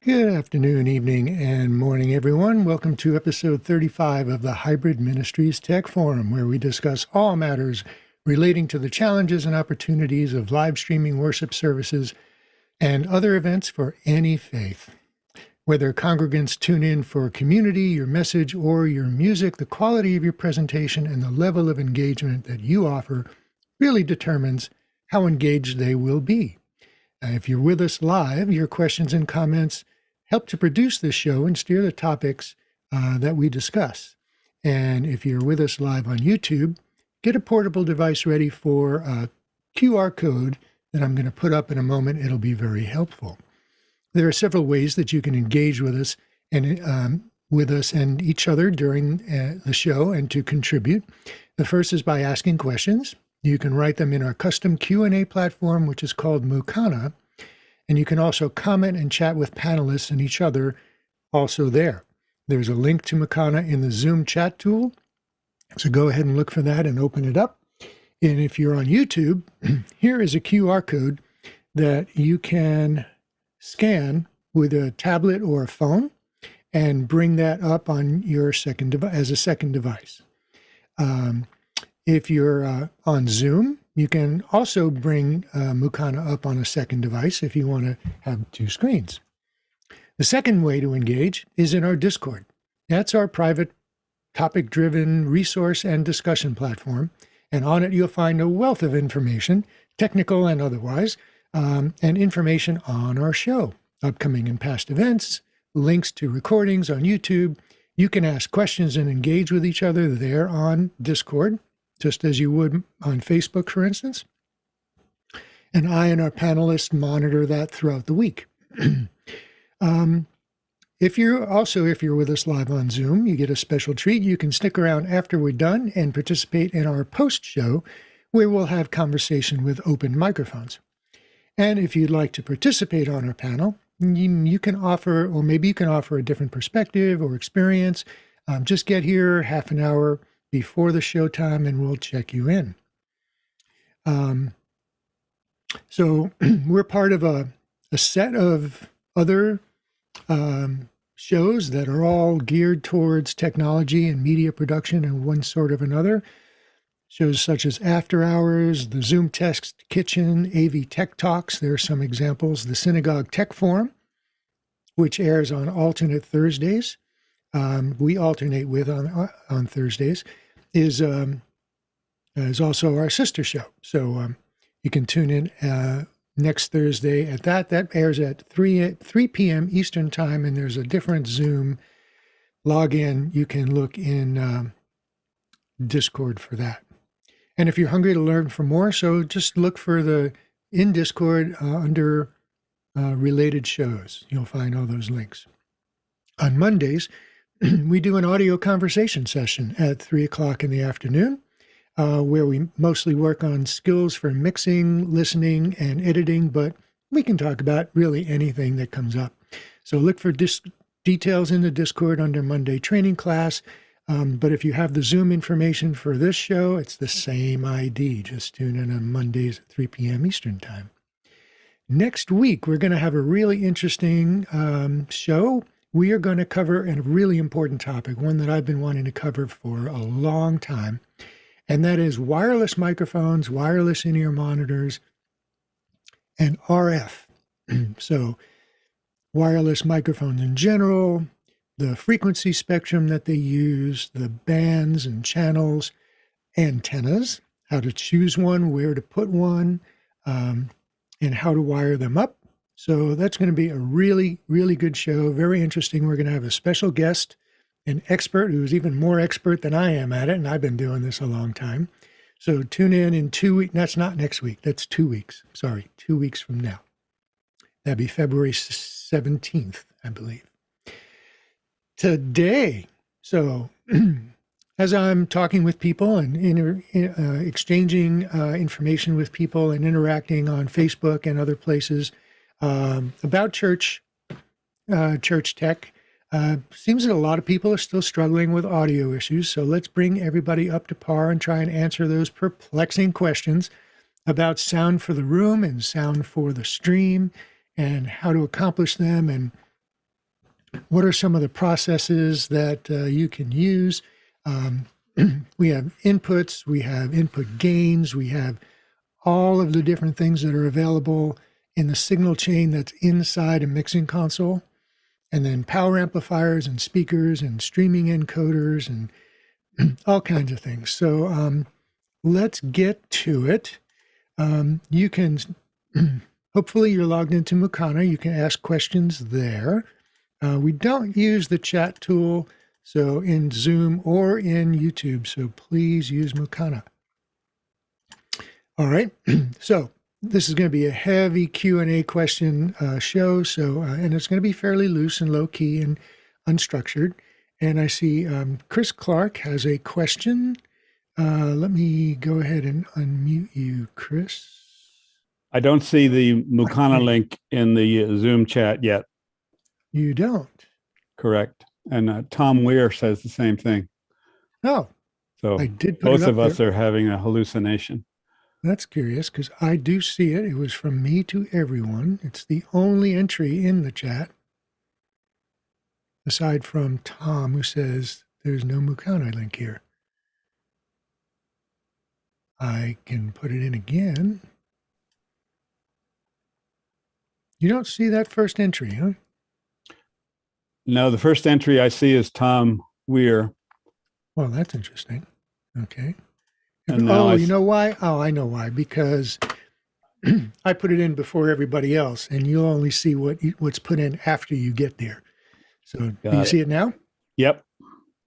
Good afternoon, evening, and morning, everyone. Welcome to episode 35 of the Hybrid Ministries Tech Forum, where we discuss all matters relating to the challenges and opportunities of live streaming worship services and other events for any faith. Whether congregants tune in for community, your message, or your music, the quality of your presentation and the level of engagement that you offer really determines how engaged they will be. If you're with us live, your questions and comments help to produce this show and steer the topics that we discuss. And if you're with us live on YouTube, get a portable device ready for a QR code that I'm going to put up in a moment. It'll be very helpful. There are several ways that you can engage with us and each other during the show and to contribute. The first is by asking questions. You can write them in our custom Q&A platform, which is called Mukana. And you can also comment and chat with panelists and each other also there. There's a link to Mukana in the Zoom chat tool. So go ahead and look for that and open it up. And if you're on YouTube, here is a QR code that you can scan with a tablet or a phone and bring that up on your as a second device. If you're on Zoom, you can also bring Mukana up on a second device if you want to have two screens. The second way to engage is in our Discord. That's our private, topic-driven resource and discussion platform. And on it, you'll find a wealth of information, technical and otherwise, and information on our show, upcoming and past events, links to recordings on YouTube. You can ask questions and engage with each other there on Discord, just as you would on Facebook, for instance. And I and our panelists monitor that throughout the week. If you're with us live on Zoom, you get a special treat. You can stick around after we're done and participate in our post-show, where we'll have conversation with open microphones. And if you'd like to participate on our panel, you can offer, or maybe you can offer a different perspective or experience. Just get here half an hour before the show time, and we'll check you in. So we're part of a set of other shows that are all geared towards technology and media production in one sort of another. Shows such as After Hours, the Zoom Test Kitchen, AV Tech Talks. There are some examples. The Synagogue Tech Forum, which airs on alternate Thursdays. We alternate with on Thursdays, is also our sister show. So you can tune in next Thursday at that. That airs at 3 p.m. Eastern Time, and there's a different Zoom login. You can look in Discord for that. And if you're hungry to learn for more, so just look for in Discord under related shows. You'll find all those links. On Mondays, we do an audio conversation session at 3 o'clock in the afternoon, where we mostly work on skills for mixing, listening, and editing, but we can talk about really anything that comes up. So look for details in the Discord under Monday training class. But if you have the Zoom information for this show, it's the same ID. Just tune in on Mondays at 3 p.m. Eastern Time. Next week, we're going to have a really interesting show. We are going to cover a really important topic, one that I've been wanting to cover for a long time, and that is wireless microphones, wireless in-ear monitors, and RF. So wireless microphones in general, the frequency spectrum that they use, the bands and channels, antennas, how to choose one, where to put one, and how to wire them up. So that's going to be a really, really good show. Very interesting. We're going to have a special guest, an expert who's even more expert than I am at it, and I've been doing this a long time. So tune in 2 weeks. That's not next week. That's 2 weeks. Sorry, 2 weeks from now. That'd be February 17th, I believe. Today, so as I'm talking with people and exchanging information with people and interacting on Facebook and other places about church tech, seems that a lot of people are still struggling with audio issues. So let's bring everybody up to par and try and answer those perplexing questions about sound for the room and sound for the stream and how to accomplish them and What are some of the processes that you can use? Um, we have inputs, we have input gains, we have all of the different things that are available in the signal chain that's inside a mixing console, and then power amplifiers and speakers and streaming encoders and all kinds of things. So let's get to it. You can, hopefully you're logged into Mukana. You can ask questions there. We don't use the chat tool, so in Zoom or in YouTube, so please use Mukana. All right, so this is going to be a heavy Q&A question show, so and it's going to be fairly loose and low-key and unstructured. And I see Chris Clark has a question. Let me go ahead and unmute you, Chris. I don't see the Mukana link in the Zoom chat yet. You don't? Correct. And Tom Weir says the same thing. Oh, so I did put both it up of us there. are having a hallucination. That's curious because I do see it. It was from me to everyone. It's the only entry in the chat, aside from Tom, who says there's no Mukana link here. I can put it in again. You don't see that first entry, huh? No, the first entry I see is Tom Weir. Well, that's interesting. Okay. And oh, you know why? Oh, I know why. Because I put it in before everybody else, and you'll only see what's put in after you get there. So do you see it now? Yep.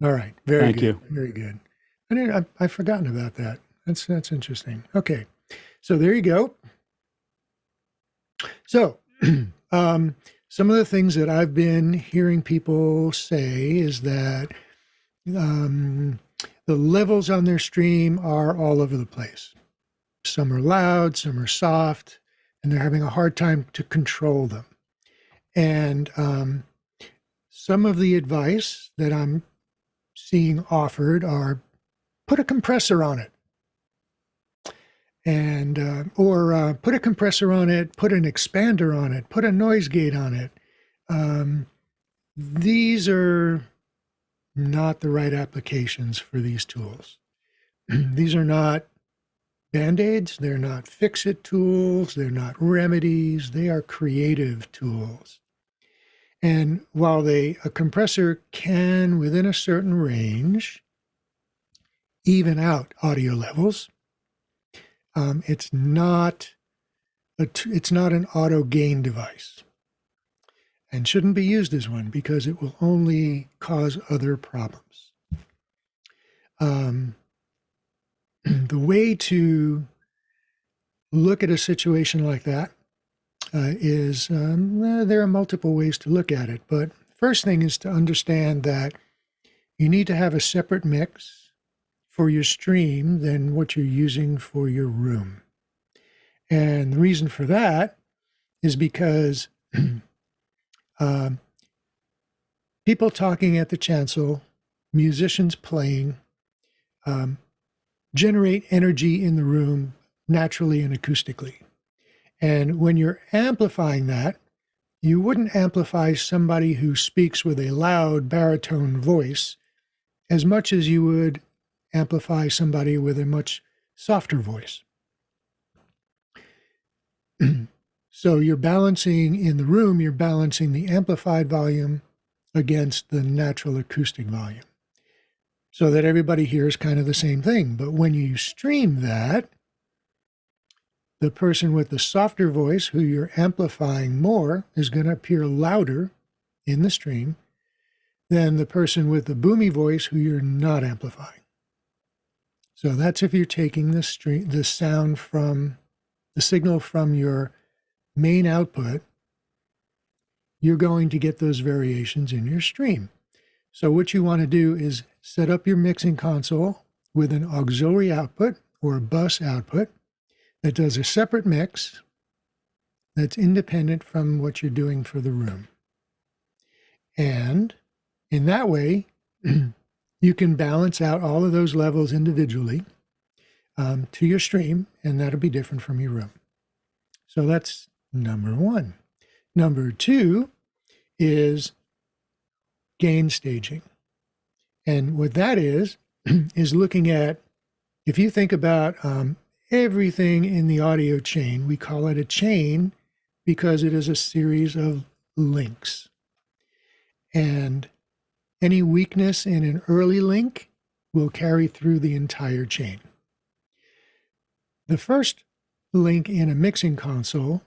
All right. Very good. Thank you. Very good. I've forgotten about that. That's interesting. Okay. So there you go. So some of the things that I've been hearing people say is that the levels on their stream are all over the place. Some are loud, some are soft, and they're having a hard time to control them. And some of the advice that I'm seeing offered are put a compressor on it. And or put a compressor on it, put an expander on it, put a noise gate on it. These are not the right applications for these tools. These are not Band-Aids, they're not fix-it tools, they're not remedies, they are creative tools. And while a compressor can, within a certain range, even out audio levels, it's not an auto gain device and shouldn't be used as one because it will only cause other problems. The way to look at a situation like that is there are multiple ways to look at it. But first thing is to understand that you need to have a separate mix for your stream than what you're using for your room. And the reason for that is because people talking at the chancel, musicians playing, generate energy in the room naturally and acoustically. And when you're amplifying that, you wouldn't amplify somebody who speaks with a loud baritone voice as much as you would amplify somebody with a much softer voice. So you're balancing in the room, you're balancing the amplified volume against the natural acoustic volume so that everybody hears kind of the same thing. But when you stream that, the person with the softer voice who you're amplifying more is going to appear louder in the stream than the person with the boomy voice who you're not amplifying. So that's if you're taking the sound from the signal from your main output, you're going to get those variations in your stream. So what you want to do is set up your mixing console with an auxiliary output or a bus output that does a separate mix that's independent from what you're doing for the room. And in that way, you can balance out all of those levels individually to your stream, and that'll be different from your room. So that's number one. Number two is gain staging. And what that is looking at, if you think about everything in the audio chain, we call it a chain because it is a series of links. And any weakness in an early link will carry through the entire chain. The first link in a mixing console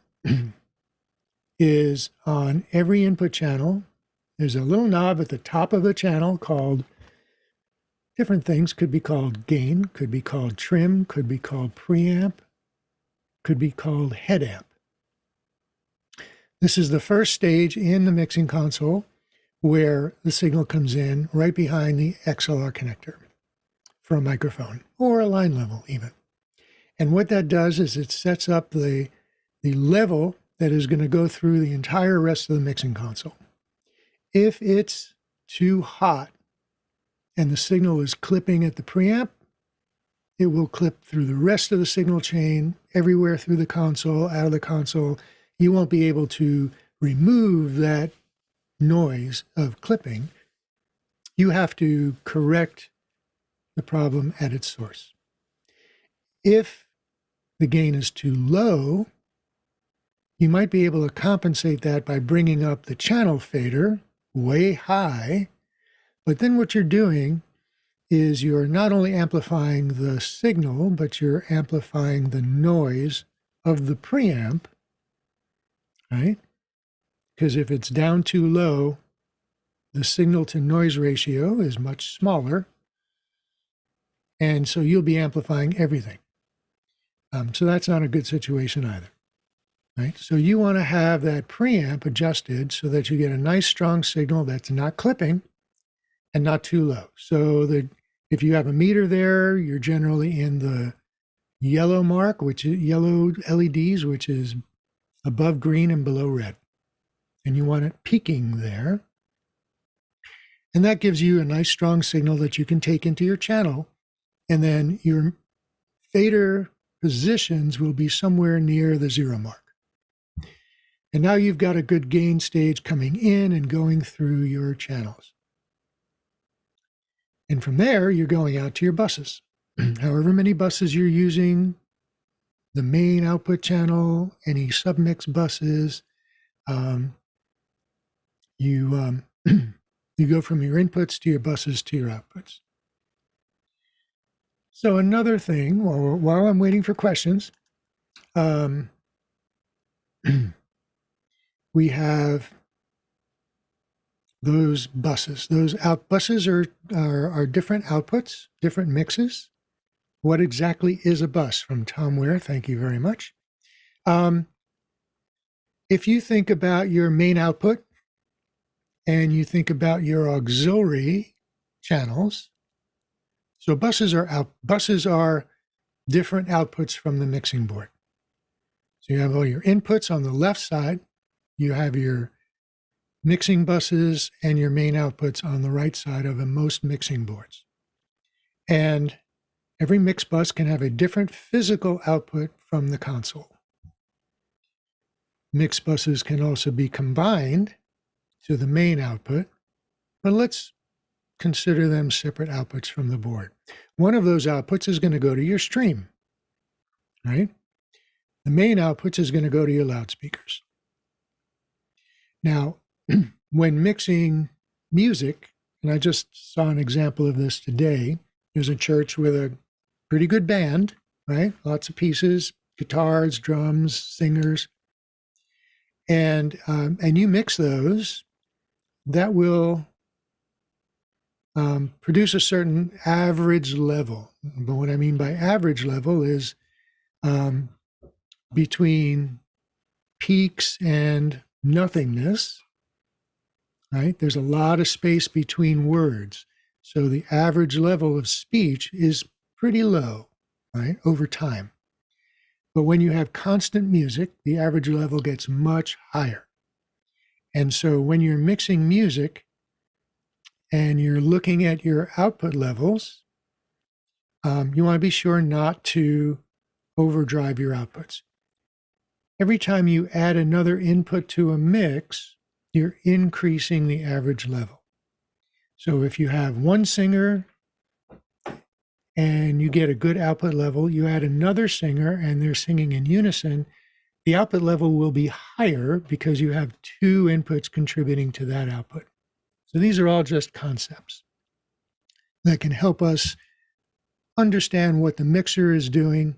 is on every input channel. There's a little knob at the top of the channel called different things. Could be called gain, could be called trim, could be called preamp, could be called head amp. This is the first stage in the mixing console where the signal comes in right behind the XLR connector for a microphone or a line level even. And what that does is it sets up the level that is going to go through the entire rest of the mixing console. If it's too hot and the signal is clipping at the preamp, it will clip through the rest of the signal chain, everywhere through the console, out of the console. You won't be able to remove that noise of clipping. You have to correct the problem at its source. If the gain is too low, you might be able to compensate that by bringing up the channel fader way high, but then what you're doing is you're not only amplifying the signal, but you're amplifying the noise of the preamp, right? Because if it's down too low, the signal to noise ratio is much smaller, and so you'll be amplifying everything. So that's not a good situation either, right? So you want to have that preamp adjusted so that you get a nice strong signal that's not clipping and not too low. So that if you have a meter there, you're generally in the yellow mark, which is yellow LEDs, which is above green and below red. And you want it peaking there. And that gives you a nice strong signal that you can take into your channel. And then your fader positions will be somewhere near the 0 mark. And now you've got a good gain stage coming in and going through your channels. And from there, you're going out to your buses. However many buses you're using, the main output channel, any submix buses, you go from your inputs to your buses to your outputs. So another thing, while I'm waiting for questions, we have those buses. Those buses are different outputs, different mixes. What exactly is a bus? From Tom Ware, thank you very much. If you think about your main output and you think about your auxiliary channels, so buses are different outputs from the mixing board. So you have all your inputs on the left side, you have your mixing buses and your main outputs on the right side of most mixing boards. And every mix bus can have a different physical output from the console. Mix buses can also be combined to the main output, but let's consider them separate outputs from the board. One of those outputs is going to go to your stream, right? The main outputs is going to go to your loudspeakers. Now, when mixing music, and I just saw an example of this today, there's a church with a pretty good band, right? Lots of pieces, guitars, drums, singers. And you mix those, that will produce a certain average level. But what I mean by average level is between peaks and nothingness, right? There's a lot of space between words. So the average level of speech is pretty low, right, over time. But when you have constant music, the average level gets much higher. And so when you're mixing music and you're looking at your output levels, you want to be sure not to overdrive your outputs. Every time you add another input to a mix, you're increasing the average level. So if you have one singer and you get a good output level, you add another singer and they're singing in unison, the output level will be higher because you have two inputs contributing to that output. So these are all just concepts that can help us understand what the mixer is doing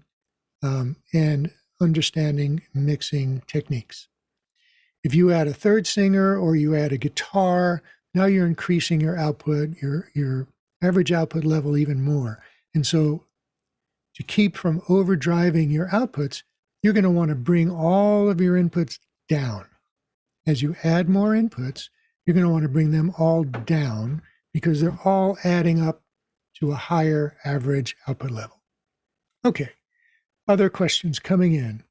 and understanding mixing techniques. If you add a third singer or you add a guitar, now you're increasing your output, your average output level even more. And so to keep from overdriving your outputs, you're going to want to bring all of your inputs down. As you add more inputs, you're going to want to bring them all down because they're all adding up to a higher average output level. Okay, other questions coming in.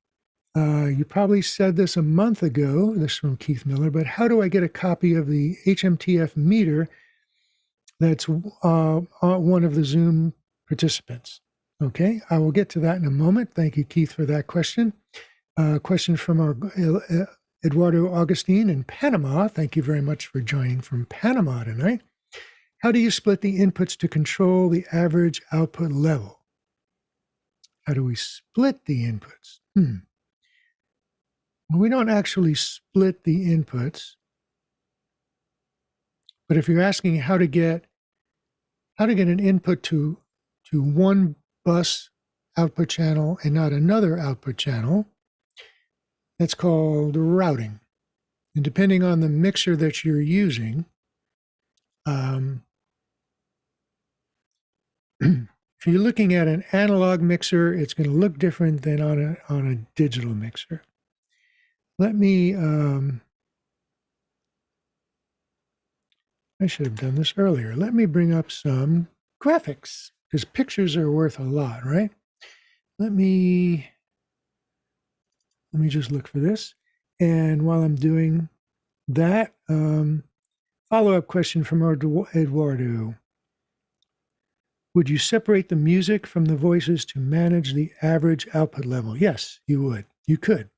You probably said this a month ago, this is from Keith Miller, but how do I get a copy of the HMTF meter that's one of the Zoom participants? Okay, I will get to that in a moment. Thank you, Keith, for that question. Question from our Eduardo Augustine in Panama. Thank you very much for joining from Panama tonight. How do you split the inputs to control the average output level? How do we split the inputs? Well, we don't actually split the inputs, but if you're asking how to get an input to one bus output channel and not another output channel, that's called routing. And depending on the mixer that you're using, if you're looking at an analog mixer, it's going to look different than on a digital mixer. Let me, I should have done this earlier. Let me bring up some graphics because pictures are worth a lot, right? Let me just look for this. And while I'm doing that, follow-up question from Eduardo. Would you separate the music from the voices to manage the average output level? Yes, you would. You could.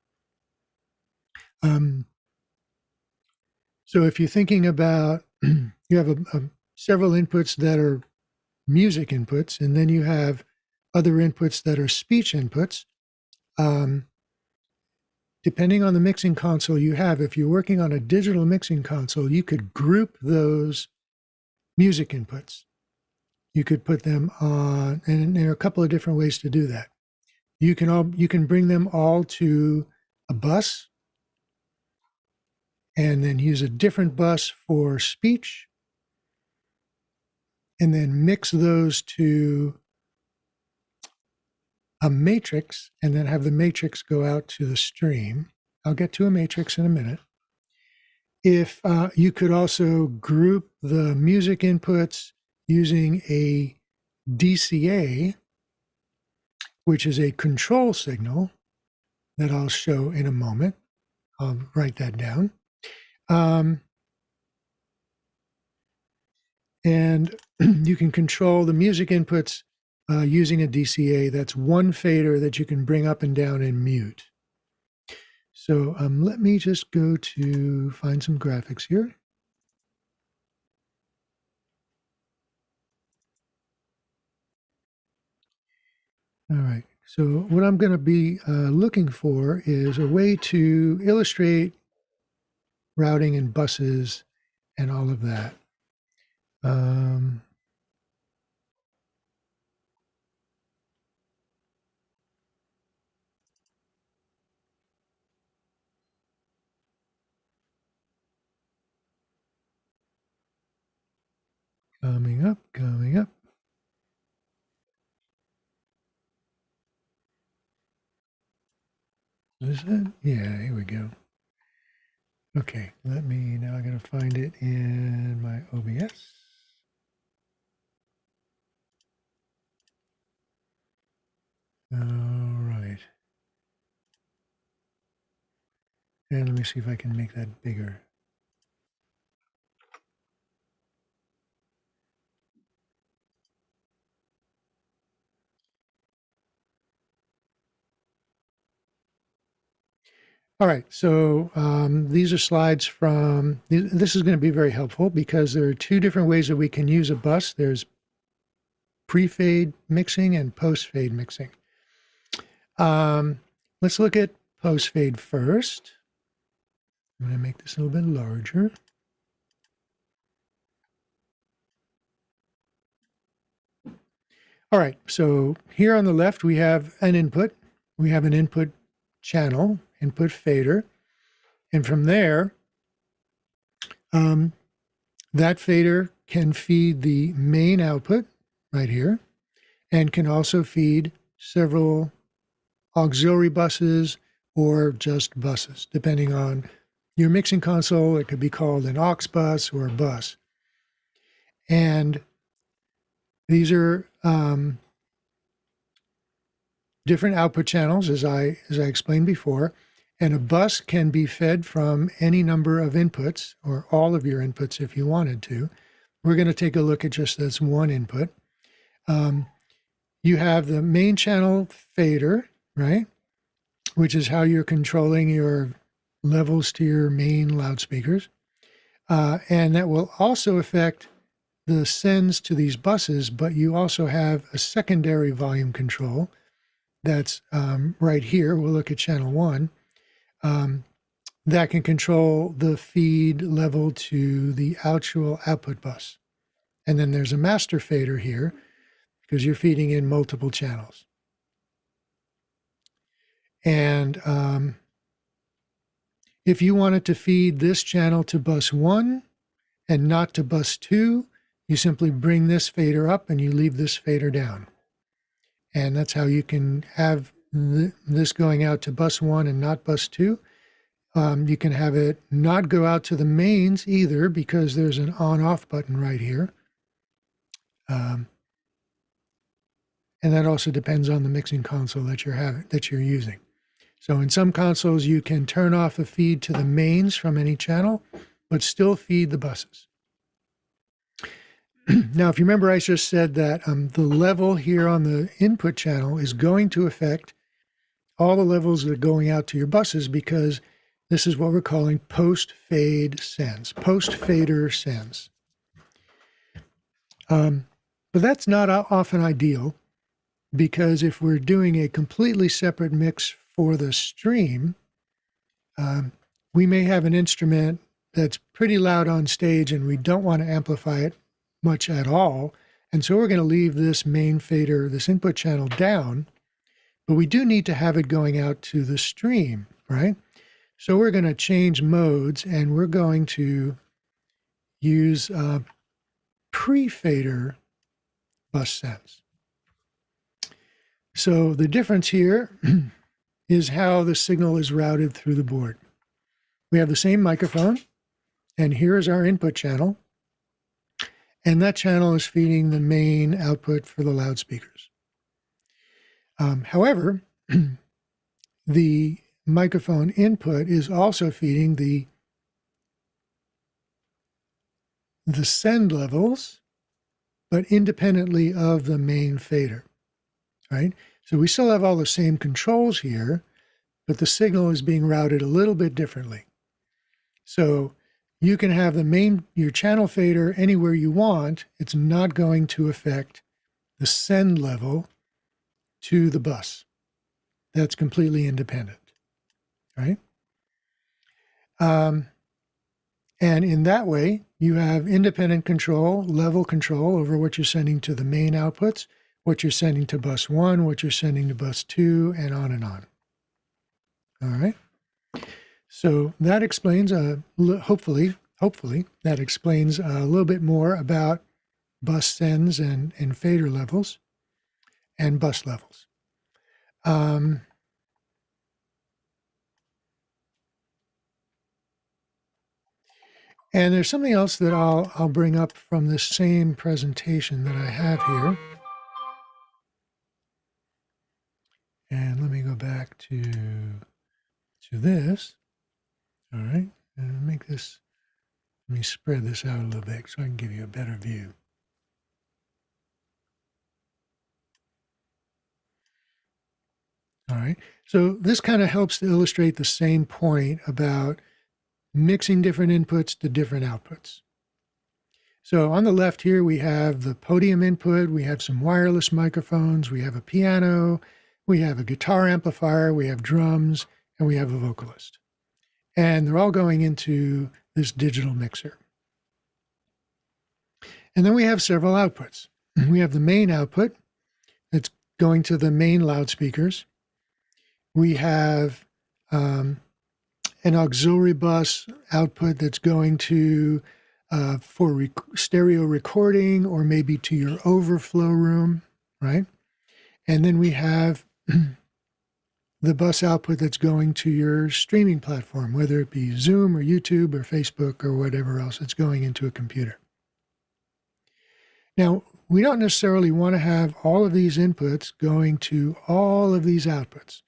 So if you're thinking about, you have several inputs that are music inputs, and then you have other inputs that are speech inputs. Depending on the mixing console you have, if you're working on a digital mixing console, you could group those music inputs. You could put them on, and there are a couple of different ways to do that. You can bring them all to a bus and then use a different bus for speech, and then mix those to a matrix, and then have the matrix go out to the stream. I'll get to a matrix in a minute. If you could also group the music inputs using a DCA, which is a control signal that I'll show in a moment. I'll write that down. And you can control the music inputs using a DCA. That's one fader that you can bring up and down and mute. So let me just go to find some graphics here. All right. So what I'm going to be looking for is a way to illustrate routing and buses and all of that. Coming up. Is it? Yeah, here we go. Okay, now I gotta find it in my OBS. All right. And let me see if I can make that bigger. All right, so these are slides from, this is going to be very helpful because there are two different ways that we can use a bus. There's pre-fade mixing and post-fade mixing. Let's look at post-fade first. I'm going to make this a little bit larger. All right, so here on the left, we have an input. We have an input channel, input fader. And from there, that fader can feed the main output right here and can also feed several auxiliary buses or just buses, depending on your mixing console. It could be called an aux bus or a bus. And these are different output channels, as I explained before. And a bus can be fed from any number of inputs, or all of your inputs if you wanted to. We're going to take a look at just this one input. You have the main channel fader, right? Which is how you're controlling your levels to your main loudspeakers. And that will also affect the sends to these buses, but you also have a secondary volume control that's right here. We'll look at channel 1. That can control the feed level to the actual output bus. And then there's a master fader here because you're feeding in multiple channels. And if you wanted to feed this channel to bus 1 and not to bus 2, you simply bring this fader up and you leave this fader down. And that's how you can have this going out to bus 1 and not bus 2. You can have it not go out to the mains either because there's an on-off button right here. And that also depends on the mixing console that you're using. So in some consoles, you can turn off a feed to the mains from any channel, but still feed the buses. Now, if you remember, I just said that the level here on the input channel is going to affect all the levels that are going out to your buses because this is what we're calling post-fade sends, post-fader sends. But that's not often ideal because if we're doing a completely separate mix for the stream, we may have an instrument that's pretty loud on stage and we don't want to amplify it much at all. And so we're going to leave this main fader, this input channel down, but we do need to have it going out to the stream, right? So we're going to change modes and we're going to use pre-fader bus sends. So the difference here is how the signal is routed through the board. We have the same microphone, and here is our input channel, and that channel is feeding the main output for the loudspeakers. However, the microphone input is also feeding the send levels, but independently of the main fader, right? So we still have all the same controls here, but the signal is being routed a little bit differently. So you can have your channel fader anywhere you want. It's not going to affect the send level to the bus. That's completely independent, right? And in that way, you have independent control, level control over what you're sending to the main outputs, what you're sending to bus 1, what you're sending to bus 2, and on and on. All right. So that explains, hopefully, that explains a little bit more about bus sends and fader levels and bus levels. And there's something else that I'll bring up from this same presentation that I have here. And let me go back to this. All right, and let me spread this out a little bit so I can give you a better view. All right? So this kind of helps to illustrate the same point about mixing different inputs to different outputs. So on the left here, we have the podium input, we have some wireless microphones, we have a piano, we have a guitar amplifier, we have drums, and we have a vocalist. And they're all going into this digital mixer. And then we have several outputs. We have the main output that's going to the main loudspeakers. We have an auxiliary bus output that's going to for stereo recording, or maybe to your overflow room, right? And then we have the bus output that's going to your streaming platform, whether it be Zoom or YouTube or Facebook or whatever else that's going into a computer. Now, we don't necessarily want to have all of these inputs going to all of these outputs.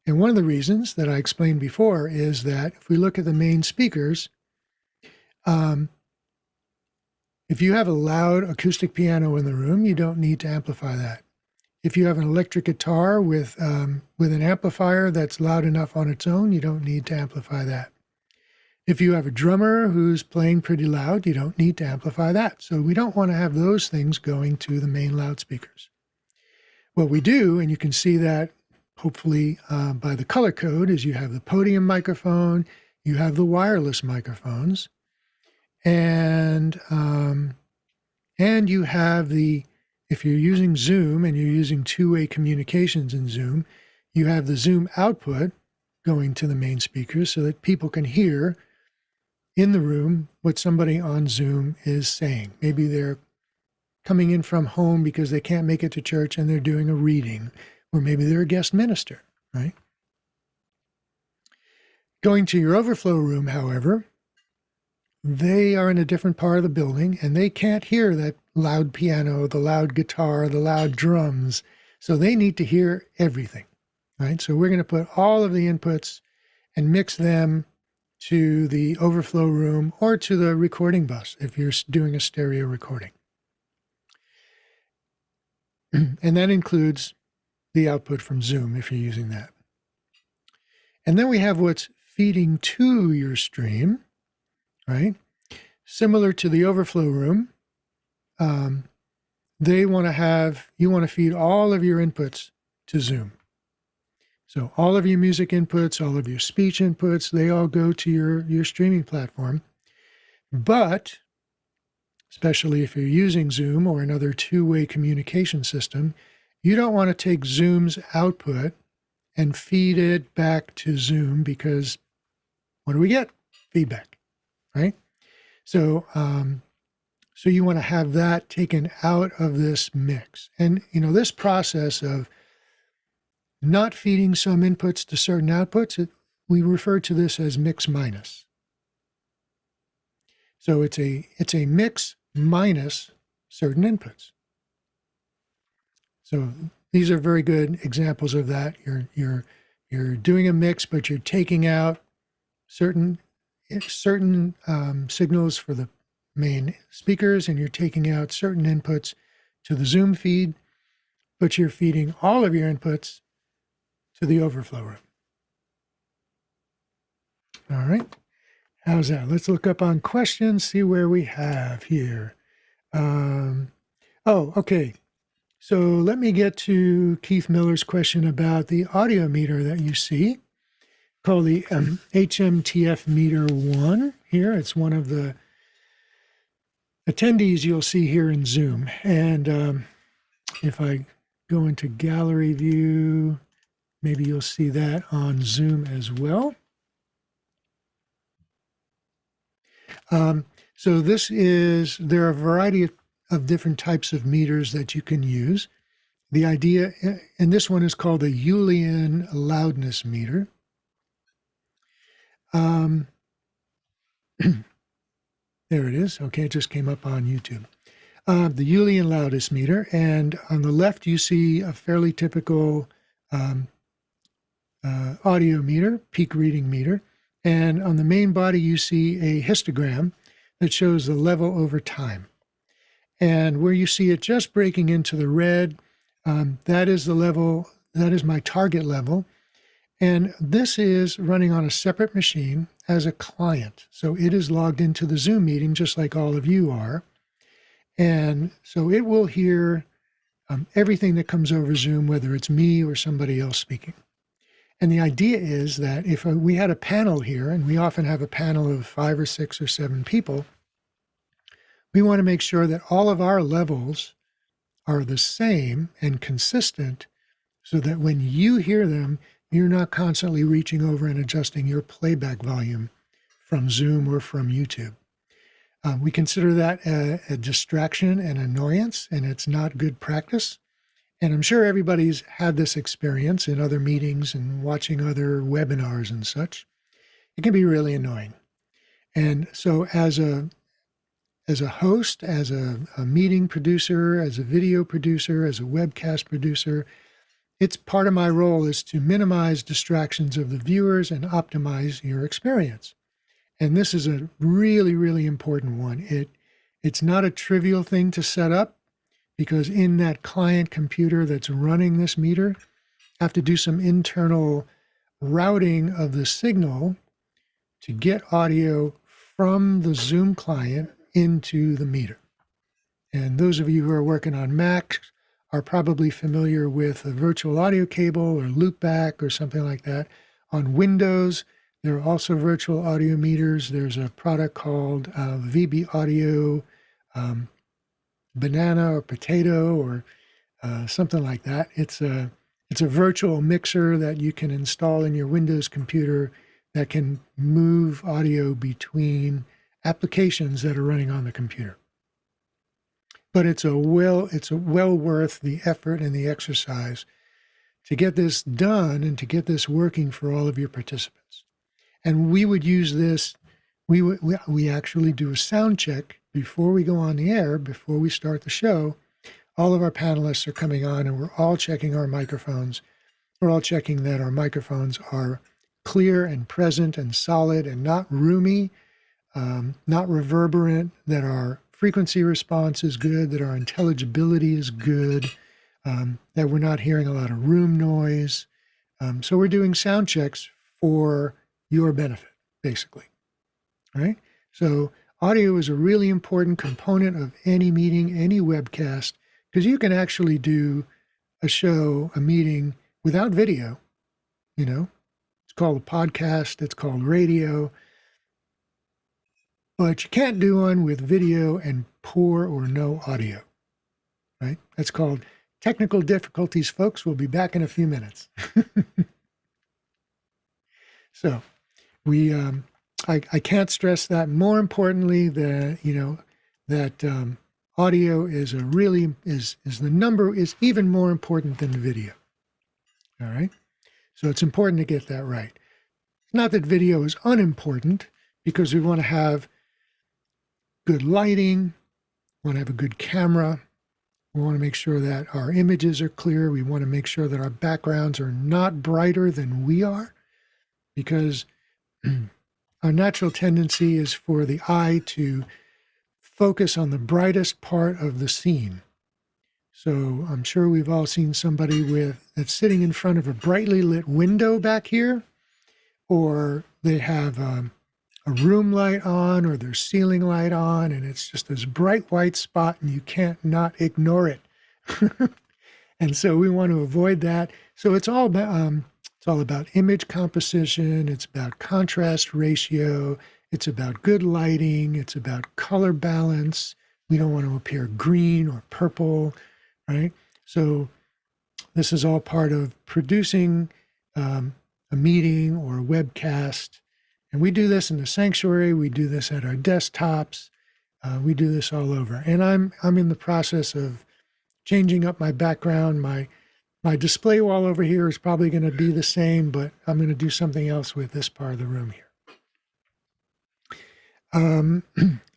And one of the reasons that I explained before is that if we look at the main speakers, if you have a loud acoustic piano in the room, you don't need to amplify that. If you have an electric guitar with an amplifier that's loud enough on its own, you don't need to amplify that. If you have a drummer who's playing pretty loud, you don't need to amplify that. So we don't want to have those things going to the main loudspeakers. What we do, and you can see that hopefully by the color code, is you have the podium microphone, you have the wireless microphones, and you have the, if you're using Zoom and you're using two-way communications in Zoom, you have the Zoom output going to the main speakers so that people can hear in the room what somebody on Zoom is saying. Maybe they're coming in from home because they can't make it to church and they're doing a reading, or maybe they're a guest minister, right? Going to your overflow room, however, they are in a different part of the building and they can't hear that loud piano, the loud guitar, the loud drums. So they need to hear everything, right? So we're going to put all of the inputs and mix them to the overflow room or to the recording bus if you're doing a stereo recording. And that includes the output from Zoom if you're using that. And then we have what's feeding to your stream, right? Similar to the overflow room, you want to feed all of your inputs to Zoom. So all of your music inputs, all of your speech inputs, they all go to your streaming platform. But, especially if you're using Zoom or another two-way communication system, you don't want to take Zoom's output and feed it back to Zoom, because what do we get? Feedback, right? So, so you want to have that taken out of this mix. And, this process of not feeding some inputs to certain outputs, we refer to this as mix minus. So it's a mix minus certain inputs. So these are very good examples of that. You're doing a mix, but you're taking out certain signals for the main speakers, and you're taking out certain inputs to the Zoom feed, but you're feeding all of your inputs to the overflow room. All right. How's that? Let's look up on questions, see where we have here. Okay. So let me get to Keith Miller's question about the audio meter that you see, called the HMTF Meter 1 here. It's one of the attendees you'll see here in Zoom. And if I go into gallery view, maybe you'll see that on Zoom as well. So there are a variety of different types of meters that you can use. The idea, and this one is called a Julian loudness meter. There it is. Okay, it just came up on YouTube. The Julian loudness meter, and on the left you see a fairly typical audio meter, peak reading meter, and on the main body you see a histogram that shows the level over time. And where you see it just breaking into the red, that is the level my target level. And this is running on a separate machine as a client. So it is logged into the Zoom meeting just like all of you are. And so it will hear everything that comes over Zoom, whether it's me or somebody else speaking. And the idea is that if we had a panel here, and we often have a panel of 5 or 6 or 7 people, we want to make sure that all of our levels are the same and consistent so that when you hear them, you're not constantly reaching over and adjusting your playback volume from Zoom or from YouTube. We consider that a distraction and annoyance, and it's not good practice. And I'm sure everybody's had this experience in other meetings and watching other webinars and such. It can be really annoying. And so as a host, as a meeting producer, as a video producer, as a webcast producer, it's part of my role is to minimize distractions of the viewers and optimize your experience. And this is a really, really important one. It's not a trivial thing to set up, because in that client computer that's running this meter, I have to do some internal routing of the signal to get audio from the Zoom client into the meter. And those of you who are working on Macs are probably familiar with a virtual audio cable or loopback or something like that. On Windows, there are also virtual audio meters. There's a product called VB Audio Banana or Potato or something like that. It's a virtual mixer that you can install in your Windows computer that can move audio between applications that are running on the computer. But it's well worth the effort and the exercise to get this done and to get this working for all of your participants. And we would use this. We actually do a sound check before we go on the air, before we start the show. All of our panelists are coming on, and we're all checking our microphones. We're all checking that our microphones are clear and present and solid and not roomy, not reverberant, that our frequency response is good, that our intelligibility is good, that we're not hearing a lot of room noise. So we're doing sound checks for your benefit, basically, right? So audio is a really important component of any meeting, any webcast, because you can actually do a meeting without video. It's called a podcast, it's called radio, but you can't do one with video and poor or no audio, right? That's called technical difficulties, folks. We'll be back in a few minutes. So I can't stress that. More importantly, that audio is is even more important than video. All right. So it's important to get that right. It's not that video is unimportant, because we want to have good lighting, we want to have a good camera, we want to make sure that our images are clear, we want to make sure that our backgrounds are not brighter than we are, because our natural tendency is for the eye to focus on the brightest part of the scene. So I'm sure we've all seen somebody that's sitting in front of a brightly lit window back here, or they have a room light on or their ceiling light on, and it's just this bright white spot and you can't not ignore it. And so we want to avoid that. So it's all about image composition. It's about contrast ratio. It's about good lighting. It's about color balance. We don't want to appear green or purple, right? So this is all part of producing a meeting or a webcast. And we do this in the sanctuary. We do this at our desktops. We do this all over. And I'm in the process of changing up my background. My display wall over here is probably going to be the same, but I'm going to do something else with this part of the room here.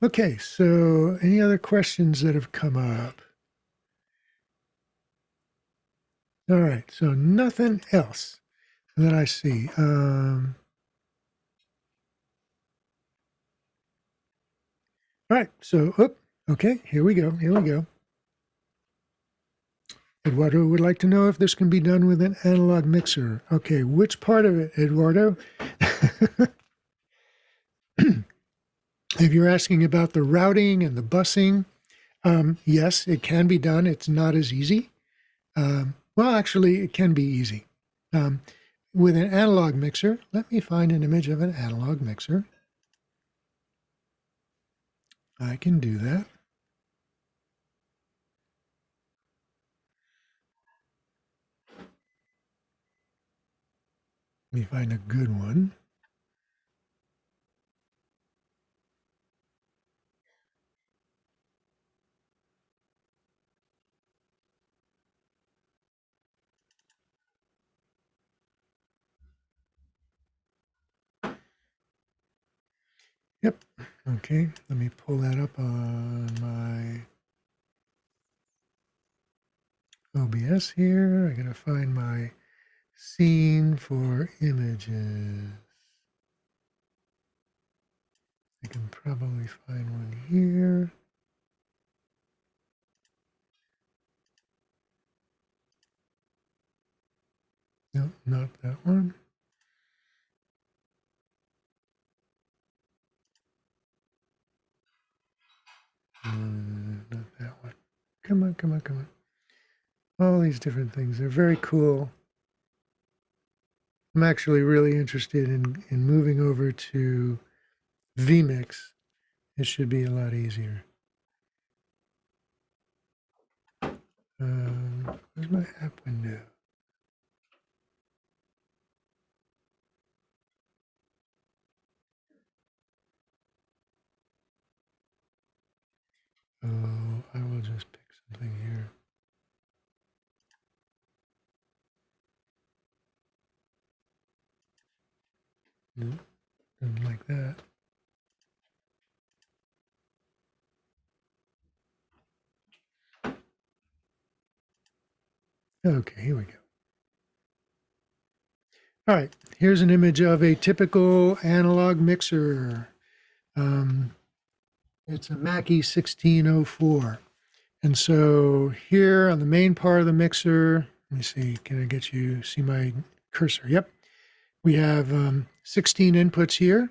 Okay, so any other questions that have come up? All right, so nothing else that I see. All right, so, okay, here we go. Eduardo would like to know if this can be done with an analog mixer. Okay, which part of it, Eduardo? If you're asking about the routing and the busing, yes, it can be done. It's not as easy. Well, actually, it can be easy. With an analog mixer, let me find an image of an analog mixer. I can do that. Let me find a good one. Yep. Okay, let me pull that up on my OBS here. I gotta find my scene for images. I can probably find one here. No, not that one. Not that one. Come on, come on, come on. All these different things. They're very cool. I'm actually really interested in moving over to vMix. It should be a lot easier. Where's my app window? Oh, I will just pick something here. No, didn't like that. Okay, here we go. All right, here's an image of a typical analog mixer. It's a Mackie 1604. And so here on the main part of the mixer, let me see, can I get you, see my cursor? Yep. We have 16 inputs here,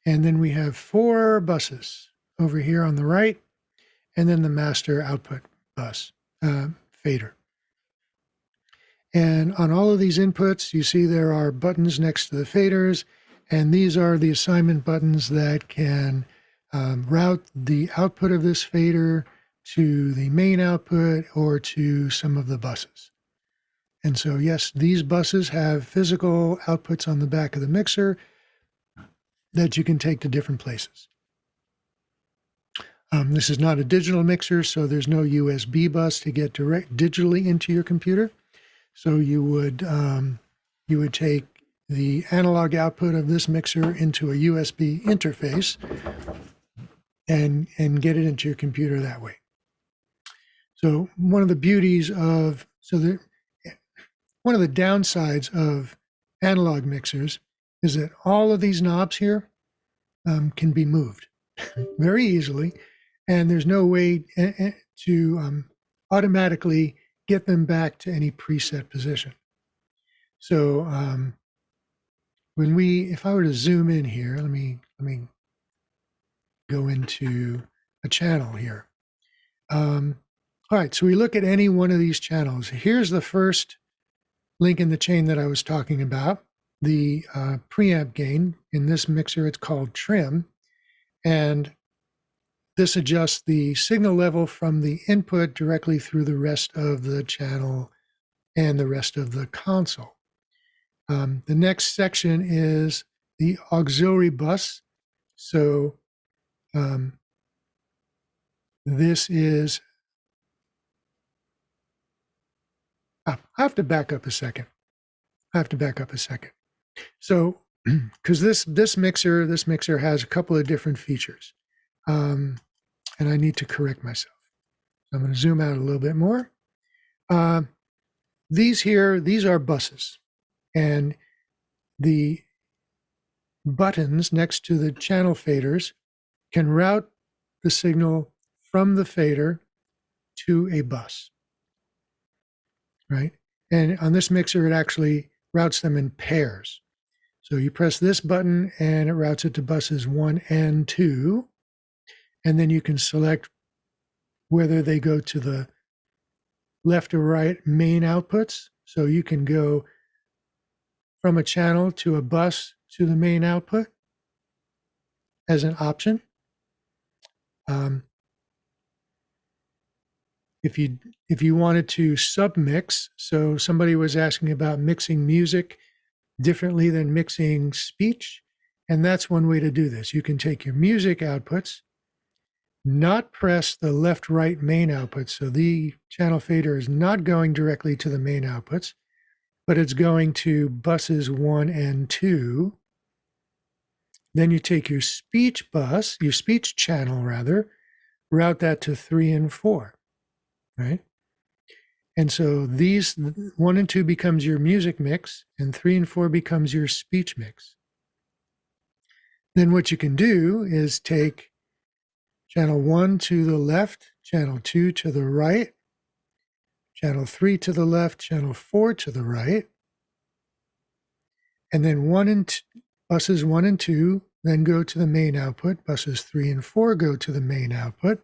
and then we have 4 buses over here on the right, and then the master output bus, fader. And on all of these inputs, you see there are buttons next to the faders, and these are the assignment buttons that can route the output of this fader to the main output or to some of the buses. And so, yes, these buses have physical outputs on the back of the mixer that you can take to different places. This is not a digital mixer, so there's no USB bus to get direct digitally into your computer. So you would take the analog output of this mixer into a USB interface and get it into your computer that way. So one of the beauties of one of the downsides of analog mixers is that all of these knobs here can be moved very easily, and there's no way to automatically get them back to any preset position. So if I were to zoom in here, let me go into a channel here. All right, so we look at any one of these channels. Here's the first link in the chain that I was talking about, the preamp gain. In this mixer, it's called trim. And this adjusts the signal level from the input directly through the rest of the channel and the rest of the console. The next section is the auxiliary bus. So this is, I have to back up a second. So, because this mixer has a couple of different features, and I need to correct myself. So I'm going to zoom out a little bit more. These are buses, and the buttons next to the channel faders can route the signal from the fader to a bus. right? And on this mixer, it actually routes them in pairs. So you press this button and it routes it to buses 1 and 2. And then you can select whether they go to the left or right main outputs. So you can go from a channel to a bus to the main output as an option. If you wanted to submix, so somebody was asking about mixing music differently than mixing speech, and that's one way to do this. You can take your music outputs, not press the left-right main output, so the channel fader is not going directly to the main outputs, but it's going to buses 1 and 2. Then you take your speech bus, your speech channel rather, route that to 3 and 4, right? And so these 1 and 2 becomes your music mix, and 3 and 4 becomes your speech mix. Then what you can do is take channel 1 to the left, channel 2 to the right, channel 3 to the left, channel 4 to the right, and then buses 1 and 2 then go to the main output, buses 3 and 4 go to the main output,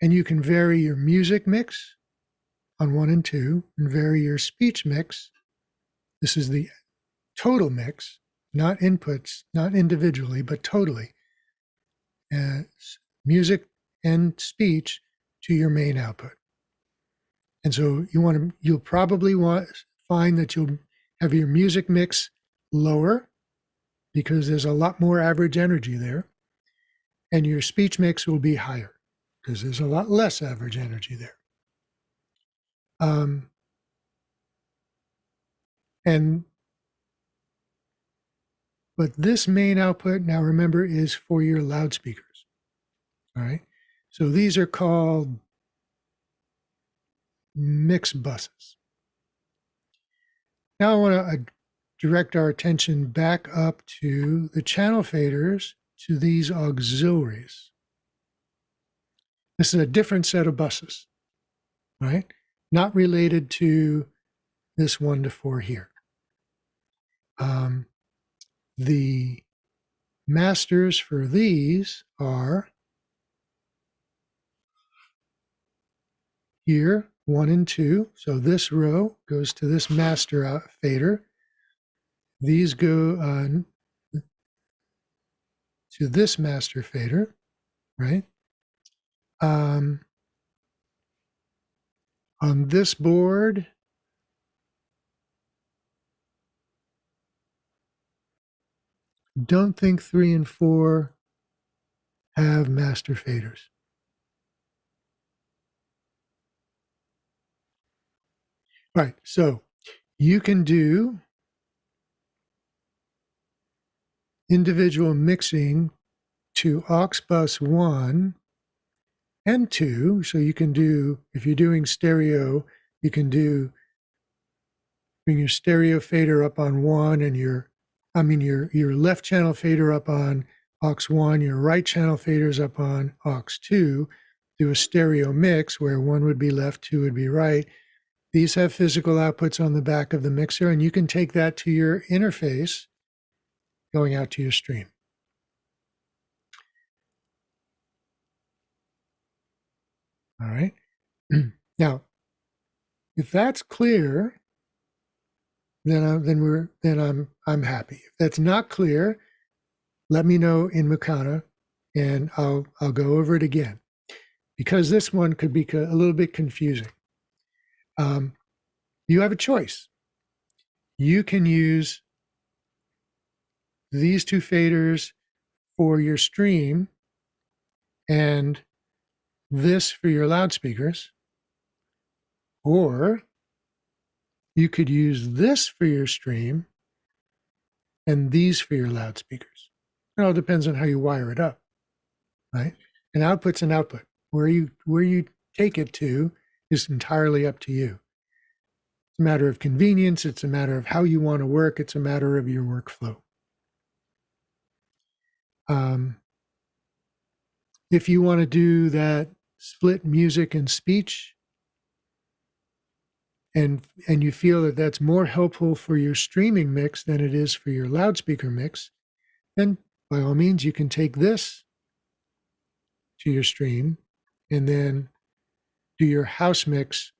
and you can vary your music mix on 1 and 2 and vary your speech mix. This is the total mix, not inputs, not individually, but totally. Music and speech to your main output. And so you'll probably find that you'll have your music mix lower because there's a lot more average energy there. And your speech mix will be higher because there's a lot less average energy there. But this main output, now remember, is for your loudspeakers. All right. So these are called mix buses. Now I want to direct our attention back up to the channel faders, to these auxiliaries. This is a different set of buses, right? Not related to this 1 to 4 here. The masters for these are here, 1 and 2. So this row goes to this master fader. These go to this master fader, right? On this board, don't think 3 and 4 have master faders. All right, so you can do individual mixing to aux bus 1 and 2. So you can do, if you're doing stereo, you can bring your stereo fader up on 1 and your left channel fader up on aux 1, your right channel faders up on aux 2, do a stereo mix where 1 would be left, 2 would be right. These have physical outputs on the back of the mixer, and you can take that to your interface going out to your stream. All right. Now, if that's clear, then I'm happy. If that's not clear, let me know in Mukana, and I'll go over it again, because this one could be a little bit confusing. You have a choice. You can use these 2 faders for your stream and this for your loudspeakers, or you could use this for your stream and these for your loudspeakers. It all depends on how you wire it up, right? An output's an output. Where you take it to is entirely up to you. It's a matter of convenience. It's a matter of how you want to work. It's a matter of your workflow. If you want to do that split music and speech and you feel that that's more helpful for your streaming mix than it is for your loudspeaker mix, then by all means, you can take this to your stream and then do your house mix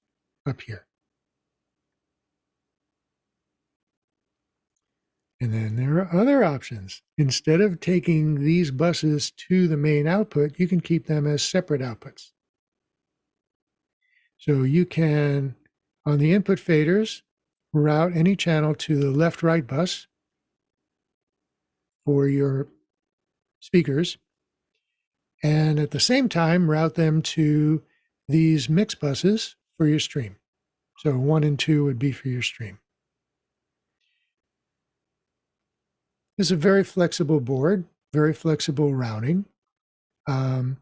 up here. And then there are other options. Instead of taking these buses to the main output, you can keep them as separate outputs. So you can, on the input faders, route any channel to the left-right bus for your speakers, and at the same time, route them to these mix buses for your stream. So 1 and 2 would be for your stream. It's a very flexible board, very flexible routing. And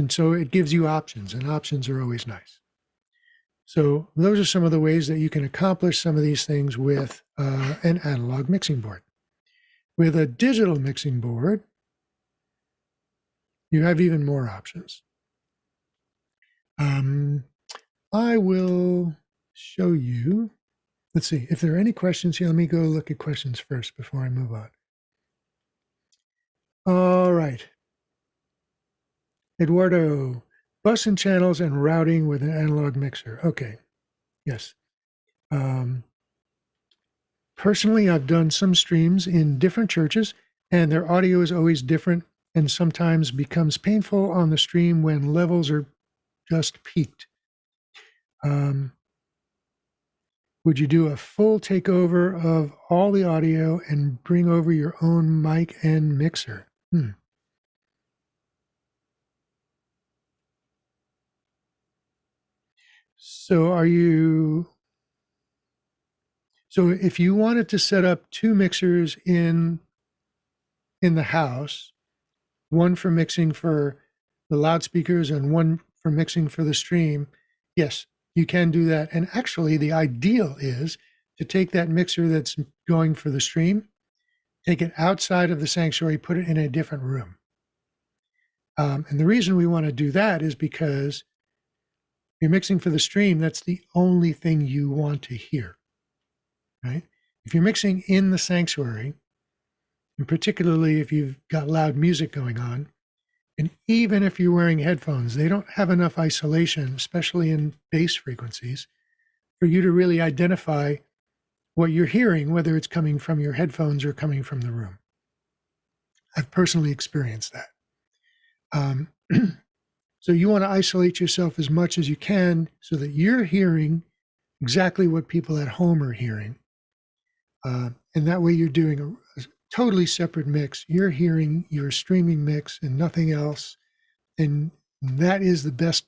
so it gives you options, and options are always nice. So those are some of the ways that you can accomplish some of these things with an analog mixing board. With a digital mixing board, you have even more options. I will show you. Let's see if there are any questions here. Let me go look at questions first before I move on. All right. Eduardo, bus and channels and routing with an analog mixer. Okay. Yes. Personally, I've done some streams in different churches, and their audio is always different and sometimes becomes painful on the stream when levels are just peaked. Would you do a full takeover of all the audio and bring over your own mic and mixer? So if you wanted to set up 2 mixers in the house, one for mixing for the loudspeakers and one for mixing for the stream, yes, you can do that. And actually, the ideal is to take that mixer that's going for the stream, take it outside of the sanctuary, put it in a different room. And the reason we want to do that is because you're mixing for the stream, that's the only thing you want to hear, right? If you're mixing in the sanctuary, and particularly if you've got loud music going on, and even if you're wearing headphones, they don't have enough isolation, especially in bass frequencies, for you to really identify what you're hearing, whether it's coming from your headphones or coming from the room. I've personally experienced that. So you want to isolate yourself as much as you can so that you're hearing exactly what people at home are hearing. And that way you're doing a totally separate mix. You're hearing your streaming mix and nothing else. And that is the best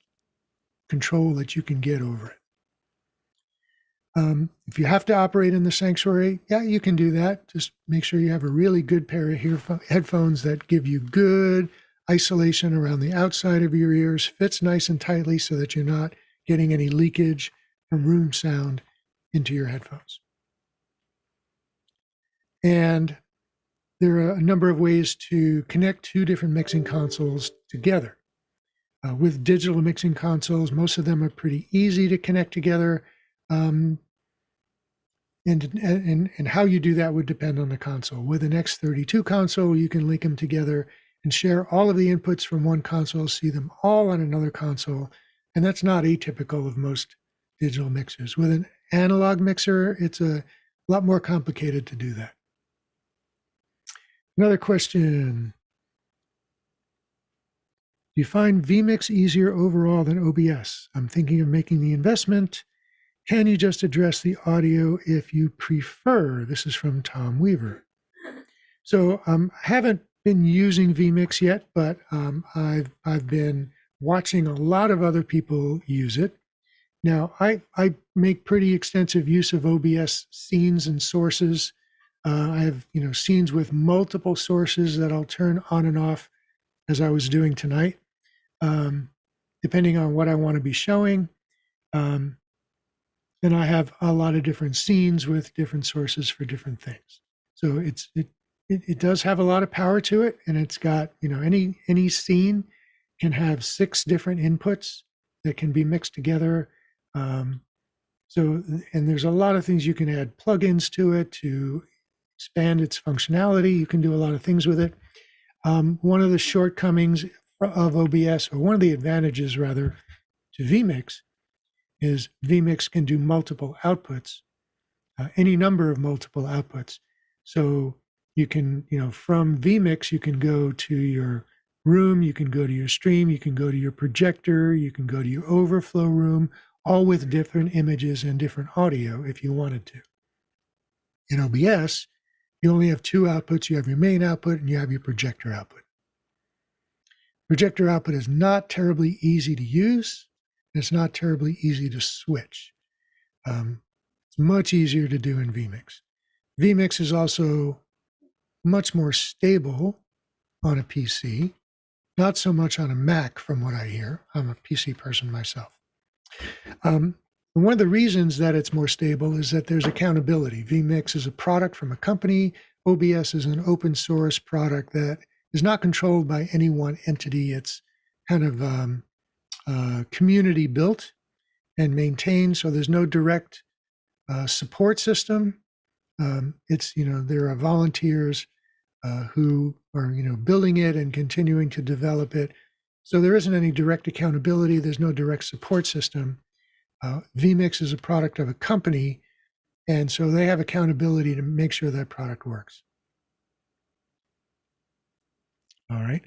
control that you can get over it. If you have to operate in the sanctuary, yeah, you can do that. Just make sure you have a really good pair of headphones that give you good isolation around the outside of your ears, fits nice and tightly so that you're not getting any leakage from room sound into your headphones. And there are a number of ways to connect 2 different mixing consoles together. With digital mixing consoles, most of them are pretty easy to connect together. And how you do that would depend on the console. With an X32 console, you can link them together and share all of the inputs from one console, see them all on another console. And that's not atypical of most digital mixers. With an analog mixer, it's a lot more complicated to do that. Another question. Do you find vMix easier overall than OBS? I'm thinking of making the investment. Can you just address the audio if you prefer? This is from Tom Weaver. So I haven't been using vMix yet, but I've been watching a lot of other people use it. Now, I make pretty extensive use of OBS scenes and sources. I have scenes with multiple sources that I'll turn on and off as I was doing tonight, depending on what I want to be showing. And I have a lot of different scenes with different sources for different things. So it does have a lot of power to it, and it's got any scene can have 6 different inputs that can be mixed together. So, and there's a lot of things you can add plugins to it to expand its functionality. You can do a lot of things with it. One of the shortcomings of OBS, or one of the advantages rather, to vMix is vMix can do multiple outputs, any number of multiple outputs. So you can, from vMix, you can go to your room, you can go to your stream, you can go to your projector, you can go to your overflow room, all with different images and different audio if you wanted to. In OBS, you only have two outputs. You have your main output and you have your projector output. Projector output is not terribly easy to use. And it's not terribly easy to switch. It's much easier to do in vMix. vMix is also much more stable on a PC, not so much on a Mac from what I hear. I'm a PC person myself. One of the reasons that it's more stable is that there's accountability. vMix is a product from a company. OBS is an open source product that is not controlled by any one entity. It's kind of community built and maintained, so there's no direct support system. There are volunteers who are building it and continuing to develop it. So there isn't any direct accountability. There's no direct support system. vMix is a product of a company, and so they have accountability to make sure that product works. All right.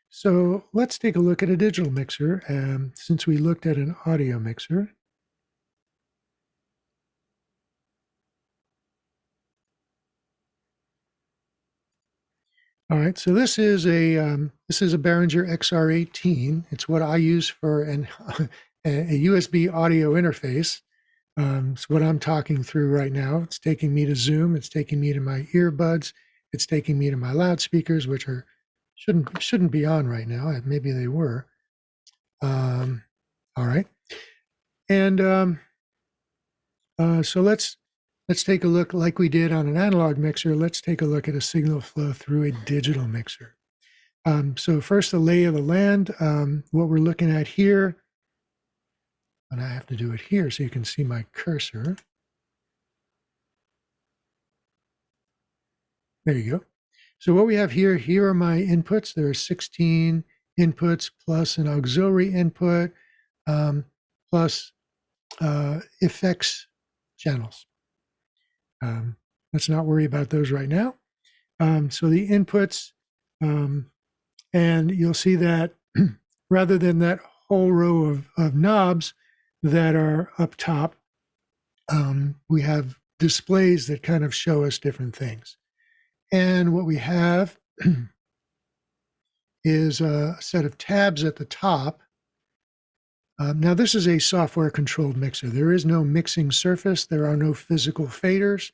So let's take a look at a digital mixer, since we looked at an audio mixer. All right, so this is a Behringer XR18. It's what I use for a USB audio interface. It's what I'm talking through right now. It's taking me to Zoom. It's taking me to my earbuds. It's taking me to my loudspeakers, which shouldn't be on right now. Maybe they were. All right, and so let's take a look, like we did on an analog mixer. Let's take a look at a signal flow through a digital mixer. So first, the lay of the land. What we're looking at here, and I have to do it here so you can see my cursor. There you go. So what we have here are my inputs. There are 16 inputs plus an auxiliary input, plus effects channels. Let's not worry about those right now. So the inputs, and you'll see that rather than that whole row of knobs that are up top, we have displays that kind of show us different things. And what we have is a set of tabs at the top. Now, this is a software-controlled mixer. There is no mixing surface. There are no physical faders,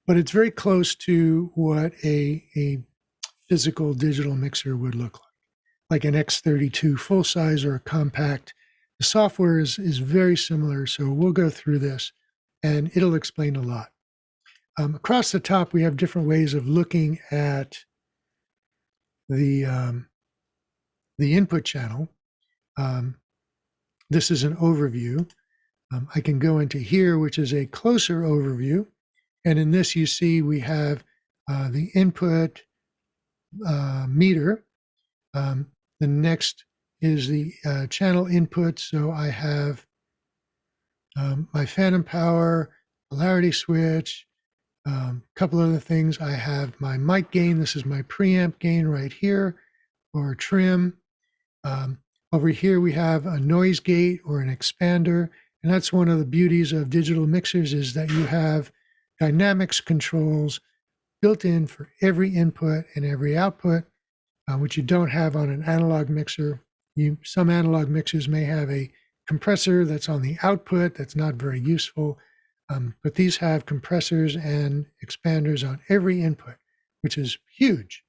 but it's very close to what a physical digital mixer would look like an X32 full-size or a compact. The software is very similar, so we'll go through this, and it'll explain a lot. Across the top, we have different ways of looking at the input channel. This is an overview. I can go into here, which is a closer overview. And in this, you see we have the input meter. The next is the channel input. So I have my phantom power, polarity switch, a couple other things. I have my mic gain. This is my preamp gain right here, or trim. Over here, we have a noise gate or an expander. And that's one of the beauties of digital mixers, is that you have dynamics controls built in for every input and every output, which you don't have on an analog mixer. Some analog mixers may have a compressor that's on the output. That's not very useful. But these have compressors and expanders on every input, which is huge.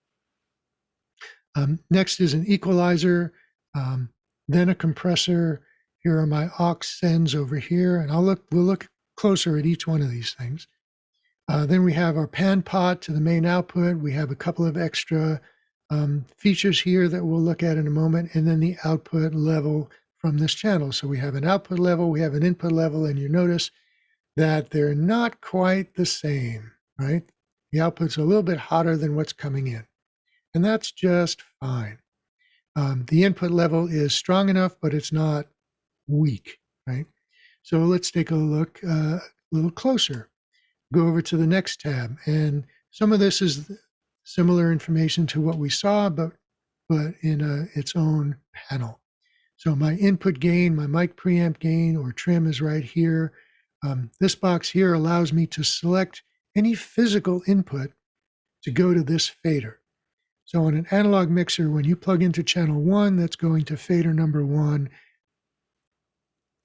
Next is an equalizer, then a compressor. Here are my aux sends over here, and we'll look closer at each one of these things. Then we have our pan pot to the main output. We have a couple of extra features here that we'll look at in a moment, and then the output level from this channel. So we have an output level, we have an input level, and you notice that they're not quite the same, right? The output's a little bit hotter than what's coming in, and that's just fine. The input level is strong enough, but it's not weak, right? So let's take a look a little closer. Go over to the next tab, and some of this is similar information to what we saw, but in its own panel. So my input gain, my mic preamp gain or trim is right here. This box here allows me to select any physical input to go to this fader. So on an analog mixer, when you plug into channel 1, that's going to fader number 1.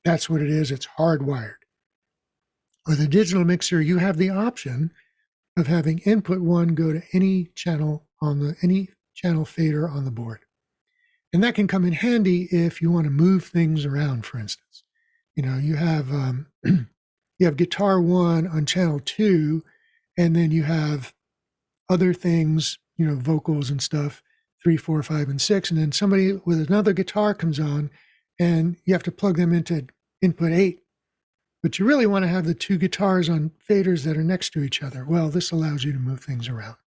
That's what it is. It's hardwired. With a digital mixer, you have the option of having input 1 go to any channel fader on the board. And that can come in handy if you want to move things around, for instance. You know, you have you have guitar 1 on channel 2, and then you have other things, you know, vocals and stuff, 3, 4, 5, and 6, and then somebody with another guitar comes on, and you have to plug them into input 8. But you really want to have the two guitars on faders that are next to each other. Well, this allows you to move things around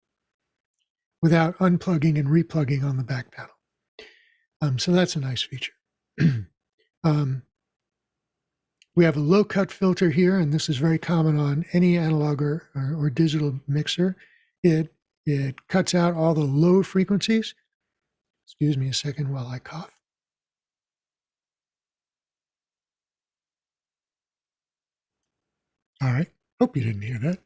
without unplugging and replugging on the back panel. So that's a nice feature. We have a low cut filter here, and this is very common on any analog or digital mixer. It cuts out all the low frequencies. Excuse me a second while I cough. All right. Hope you didn't hear that.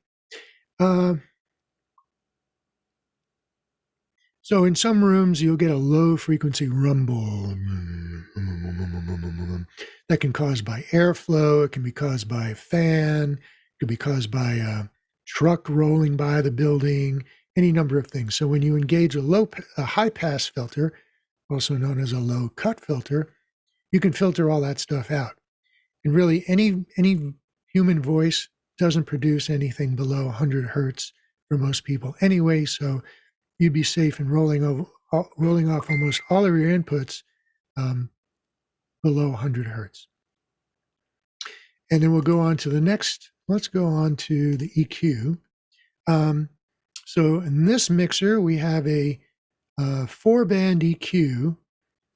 So in some rooms, you'll get a low frequency rumble that can be caused by airflow. It can be caused by a fan. It could be caused by a truck rolling by the building, any number of things. So when you engage a high pass filter, also known as a low cut filter, you can filter all that stuff out. And really any human voice doesn't produce anything below 100 hertz for most people anyway. So you'd be safe in rolling off almost all of your inputs below 100 hertz. And then we'll go on to the next. Let's go on to the EQ. So in this mixer, we have a 4-band EQ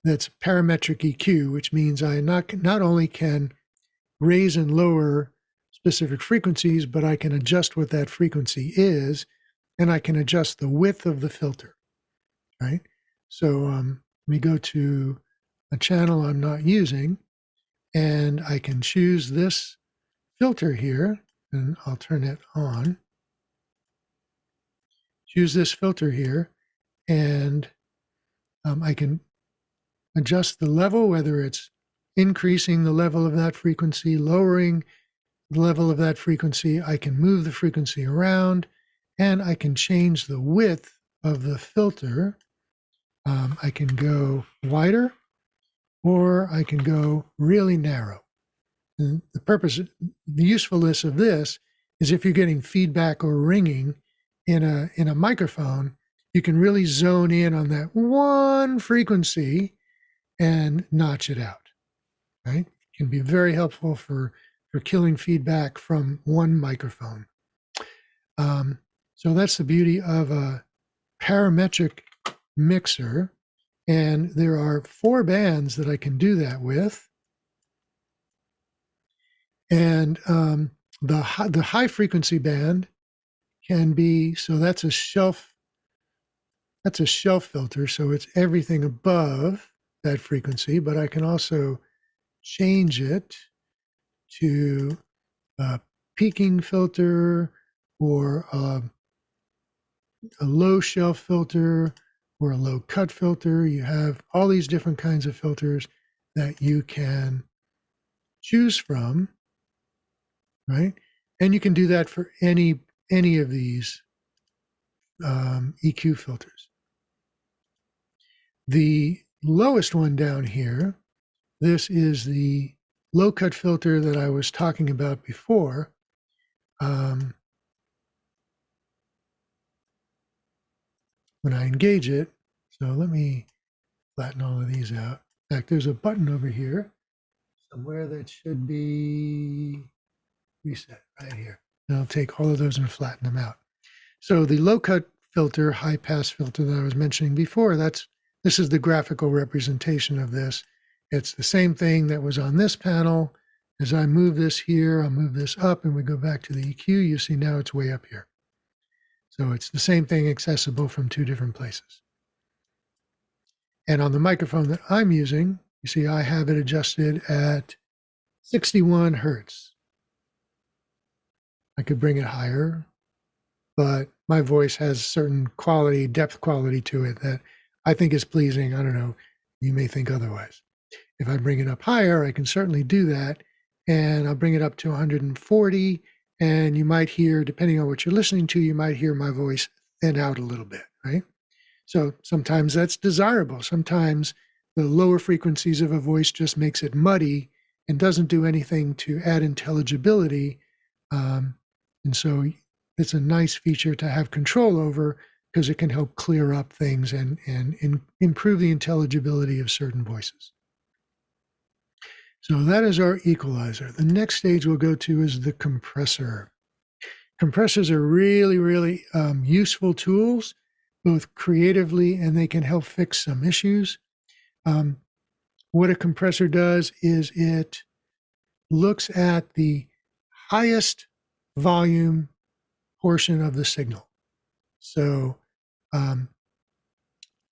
that's parametric EQ, which means I not only can raise and lower specific frequencies, but I can adjust what that frequency is, and I can adjust the width of the filter, right? So let me go to a channel I'm not using, and I can choose this filter here, and I'll turn it on. Choose this filter here, and I can adjust the level, whether it's increasing the level of that frequency, lowering the level of that frequency. I can move the frequency around, and I can change the width of the filter. I can go wider, or I can go really narrow. And the usefulness of this is if you're getting feedback or ringing in a microphone, you can really zone in on that one frequency and notch it out, right? It can be very helpful for killing feedback from one microphone. So that's the beauty of a parametric mixer. And there are 4 bands that I can do that with. And the high frequency band can be, so that's a shelf filter. So it's everything above that frequency, but I can also change it to a peaking filter or a low shelf filter or a low cut filter. You have all these different kinds of filters that you can choose from, right? And you can do that for any of these EQ filters. The lowest one down here, this is the low cut filter that I was talking about before. When I engage it, so let me flatten all of these out. In fact, there's a button over here somewhere that should be reset right here. And I'll take all of those and flatten them out. So the low-cut filter, high-pass filter that I was mentioning before, this is the graphical representation of this. It's the same thing that was on this panel. As I move this here, I'll move this up, and we go back to the EQ. You see now it's way up here. So it's the same thing accessible from two different places. And on the microphone that I'm using, you see I have it adjusted at 61 Hertz. I could bring it higher, but my voice has certain quality, depth quality to it that I think is pleasing. I don't know, you may think otherwise. If I bring it up higher, I can certainly do that. And I'll bring it up to 140. And you might hear, depending on what you're listening to, you might hear my voice thin out a little bit, right? So sometimes that's desirable. Sometimes the lower frequencies of a voice just makes it muddy and doesn't do anything to add intelligibility. And so it's a nice feature to have control over because it can help clear up things and improve the intelligibility of certain voices. So that is our equalizer. The next stage we'll go to is the compressor. Compressors are really, really useful tools, both creatively and they can help fix some issues. What a compressor does is it looks at the highest volume portion of the signal. So the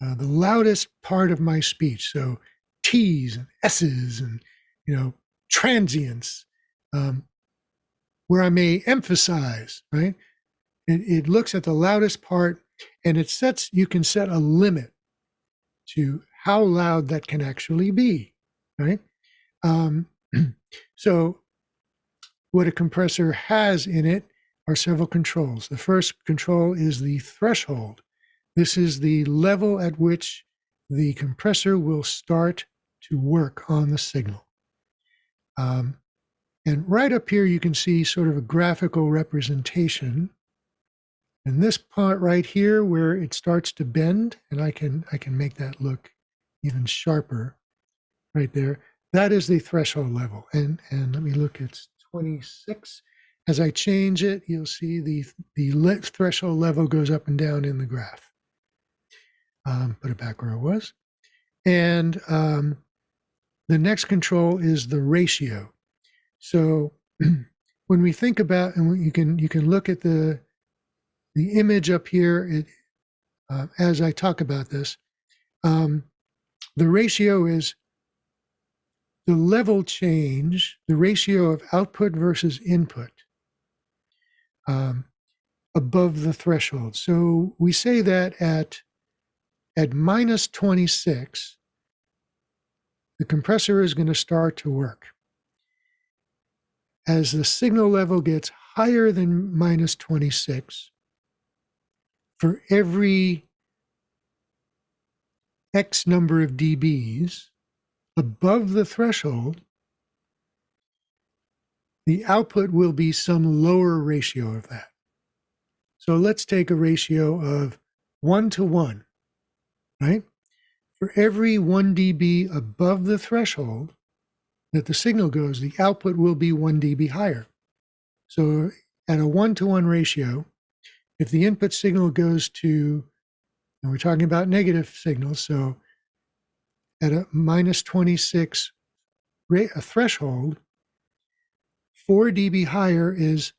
loudest part of my speech, so T's and S's and transients, where I may emphasize, right? It looks at the loudest part and you can set a limit to how loud that can actually be, right? So what a compressor has in it are several controls. The first control is the threshold. This is the level at which the compressor will start to work on the signal. And right up here, you can see sort of a graphical representation. And this part right here where it starts to bend, and I can make that look even sharper right there. That is the threshold level. And let me look, it's 26. As I change it, you'll see the threshold level goes up and down in the graph. Put it back where it was. And the next control is the ratio. So when we think about, and you can look at the image up here as I talk about this, the ratio is the level change, the ratio of output versus input above the threshold. So we say that at minus 26, the compressor is going to start to work. As the signal level gets higher than minus 26, for every X number of dBs above the threshold, the output will be some lower ratio of that. So let's take a ratio of 1 to 1, right? For every 1 dB above the threshold that the signal goes, the output will be 1 dB higher. So at a 1 to 1 ratio, if the input signal goes to, and we're talking about negative signals, so at a minus 26 a threshold, 4 dB higher is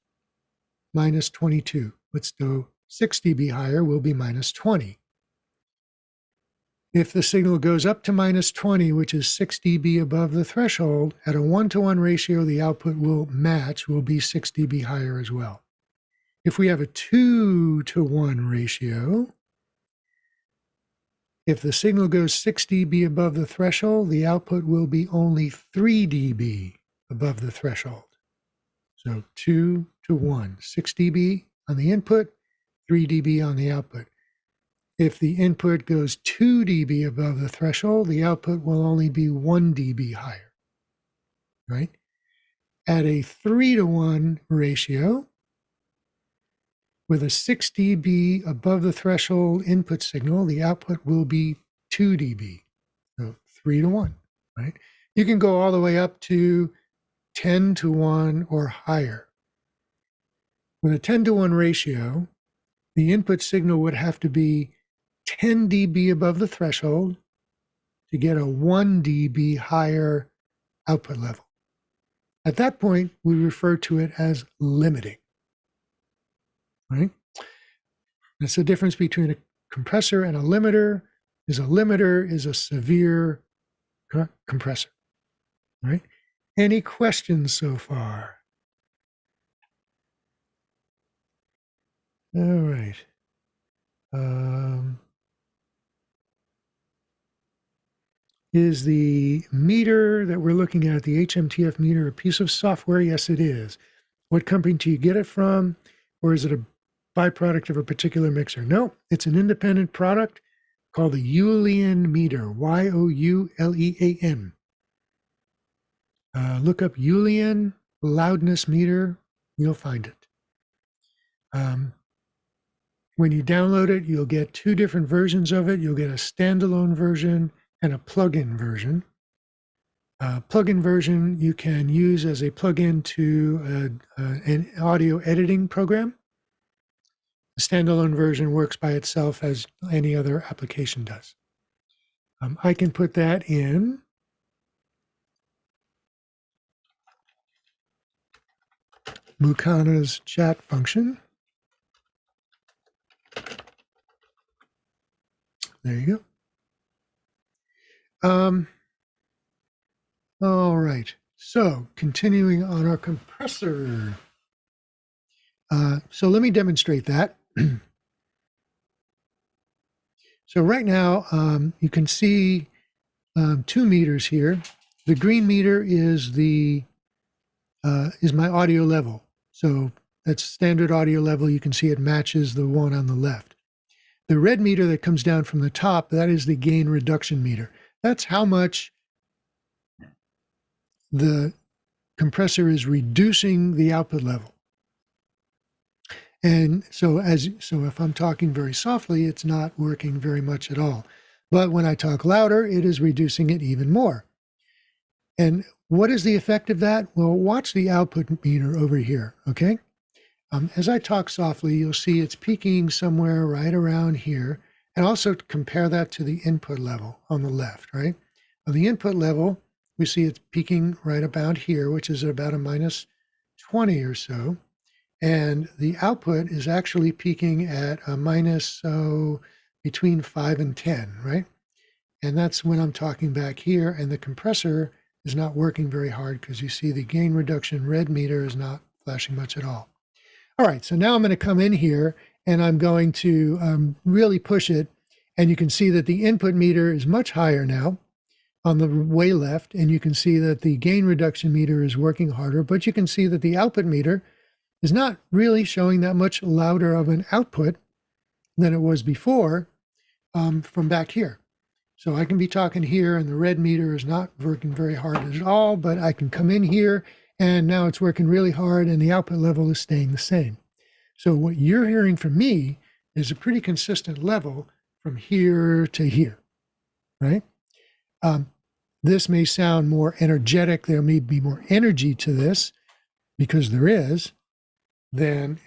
minus 22. Let's go 6 dB higher will be minus 20. If the signal goes up to minus 20, which is 6 dB above the threshold, at a 1 to 1 ratio, the output will be 6 dB higher as well. If we have a 2 to 1 ratio, if the signal goes 6 dB above the threshold, the output will be only 3 dB above the threshold. So 2 to 1, 6 dB on the input, 3 dB on the output. If the input goes 2 dB above the threshold, the output will only be 1 dB higher, right? At a 3 to 1 ratio, with a 6 dB above the threshold input signal, the output will be 2 dB, so 3 to 1, right? You can go all the way up to 10 to 1 or higher. With a 10 to 1 ratio, the input signal would have to be 10 dB above the threshold to get a 1 dB higher output level. At that point, we refer to it as limiting, right? That's the difference between a compressor and a limiter. A limiter is a severe compressor, right? Any questions so far? All right. Is the meter that we're looking at, the HMTF meter, a piece of software? Yes, it is. What company do you get it from? Or is it a byproduct of a particular mixer? No, it's an independent product called the Julian meter, Youlean. Look up Julian loudness meter, you'll find it. When you download it, you'll get two different versions of it. You'll get a standalone version and a plug-in version. Plug-in version you can use as a plug-in to an audio editing program. The standalone version works by itself as any other application does. I can put that in Mukana's chat function. There you go. All right, so continuing on our compressor. So let me demonstrate that. So right now, you can see 2 meters here. The green meter is my audio level. So that's standard audio level. You can see it matches the one on the left. The red meter that comes down from the top, that is the gain reduction meter. That's how much the compressor is reducing the output level. And so if I'm talking very softly, it's not working very much at all. But when I talk louder, it is reducing it even more. And what is the effect of that? Well, watch the output meter over here, okay? As I talk softly, you'll see it's peaking somewhere right around here. And also compare that to the input level on the left, right? On the input level, we see it's peaking right about here, which is about a minus 20 or so. And the output is actually peaking at a minus, between 5 and 10, right? And that's when I'm talking back here, and the compressor is not working very hard because you see the gain reduction red meter is not flashing much at all. All right, so now I'm going to come in here and I'm going to really push it. And you can see that the input meter is much higher now on the way left. And you can see that the gain reduction meter is working harder, but you can see that the output meter is not really showing that much louder of an output than it was before from back here. So I can be talking here and the red meter is not working very hard at all, but I can come in here and now it's working really hard and the output level is staying the same. So what you're hearing from me is a pretty consistent level from here to here, right? This may sound more energetic. There may be more energy to this because there is than,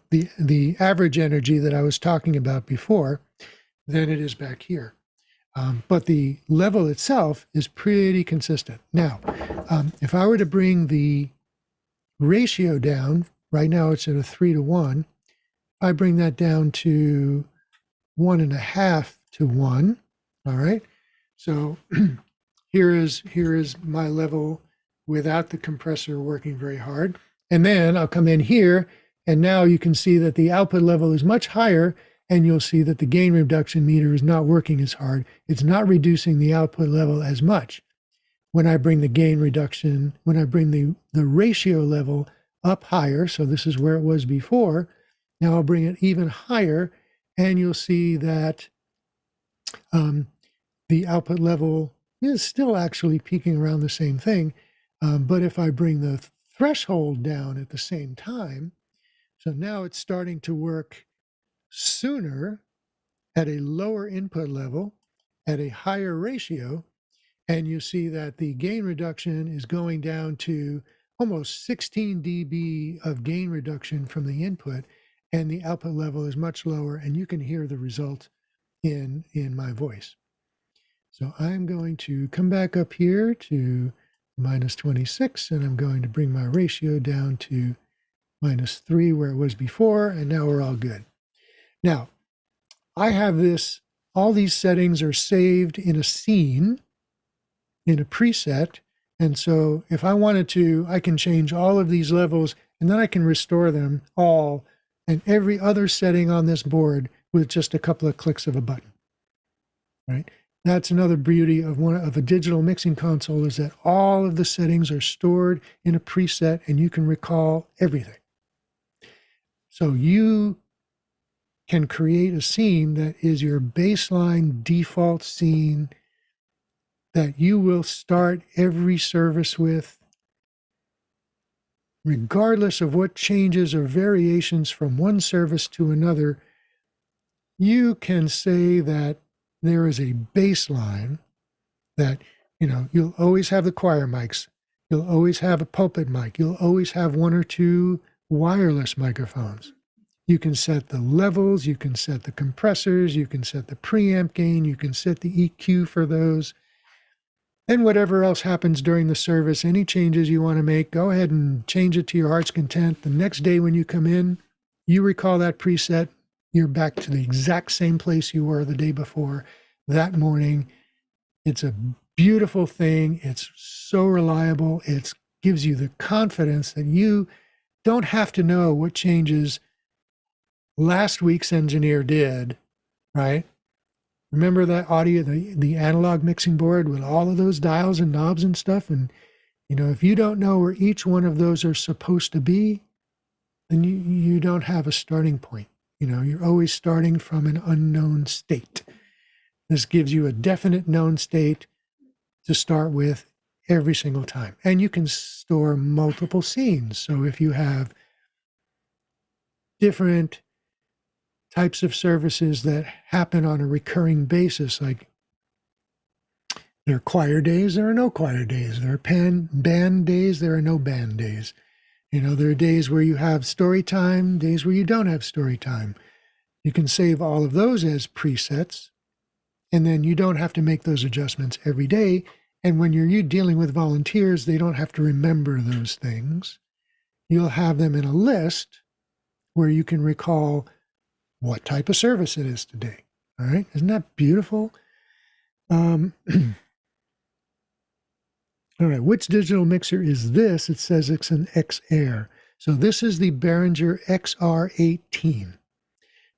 the average energy that I was talking about before than it is back here. But the level itself is pretty consistent. Now, if I were to bring the ratio down, right now it's at a 3 to 1. I bring that down to 1.5 to 1. All right. So here is my level without the compressor working very hard. And then I'll come in here, and now you can see that the output level is much higher, and you'll see that the gain reduction meter is not working as hard. It's not reducing the output level as much. When I bring the gain reduction, when I bring the ratio level up higher, so this is where it was before, now I'll bring it even higher, and you'll see that the output level is still actually peaking around the same thing. But if I bring the threshold down at the same time, so now it's starting to work sooner at a lower input level, at a higher ratio, And you see that the gain reduction is going down to almost 16 dB of gain reduction from the input, and the output level is much lower, and you can hear the result in my voice. So I'm going to come back up here to minus 26, and I'm going to bring my ratio down to minus 3 where it was before, and now we're all good. Now, I have this, all these settings are saved in a scene, in a preset, and so if I wanted to, I can change all of these levels, and then I can restore them all and every other setting on this board with just a couple of clicks of a button, right? That's another beauty of a digital mixing console, is that all of the settings are stored in a preset and you can recall everything. So you can create a scene that is your baseline default scene that you will start every service with, regardless of what changes or variations from one service to another. You can say that there is a baseline that, you'll always have the choir mics. You'll always have a pulpit mic. You'll always have one or two wireless microphones. You can set the levels. You can set the compressors. You can set the preamp gain. You can set the EQ for those. And whatever else happens during the service, any changes you want to make, go ahead and change it to your heart's content. The next day when you come in, you recall that preset. You're back to the exact same place you were the day before, that morning. It's a beautiful thing. It's so reliable. It gives you the confidence that you don't have to know what changes last week's engineer did, right? Remember that audio, the analog mixing board with all of those dials and knobs and stuff? And, if you don't know where each one of those are supposed to be, then you don't have a starting point. You're always starting from an unknown state. This gives you a definite known state to start with every single time. And you can store multiple scenes. So if you have different types of services that happen on a recurring basis, like there are choir days, there are no choir days. There are band days, there are no band days. There are days where you have story time, days where you don't have story time. You can save all of those as presets, and then you don't have to make those adjustments every day. And when you're dealing with volunteers, they don't have to remember those things. You'll have them in a list where you can recall what type of service it is today. All right. Isn't that beautiful? All right. Which digital mixer is this? It says it's an X-Air. So this is the Behringer XR18.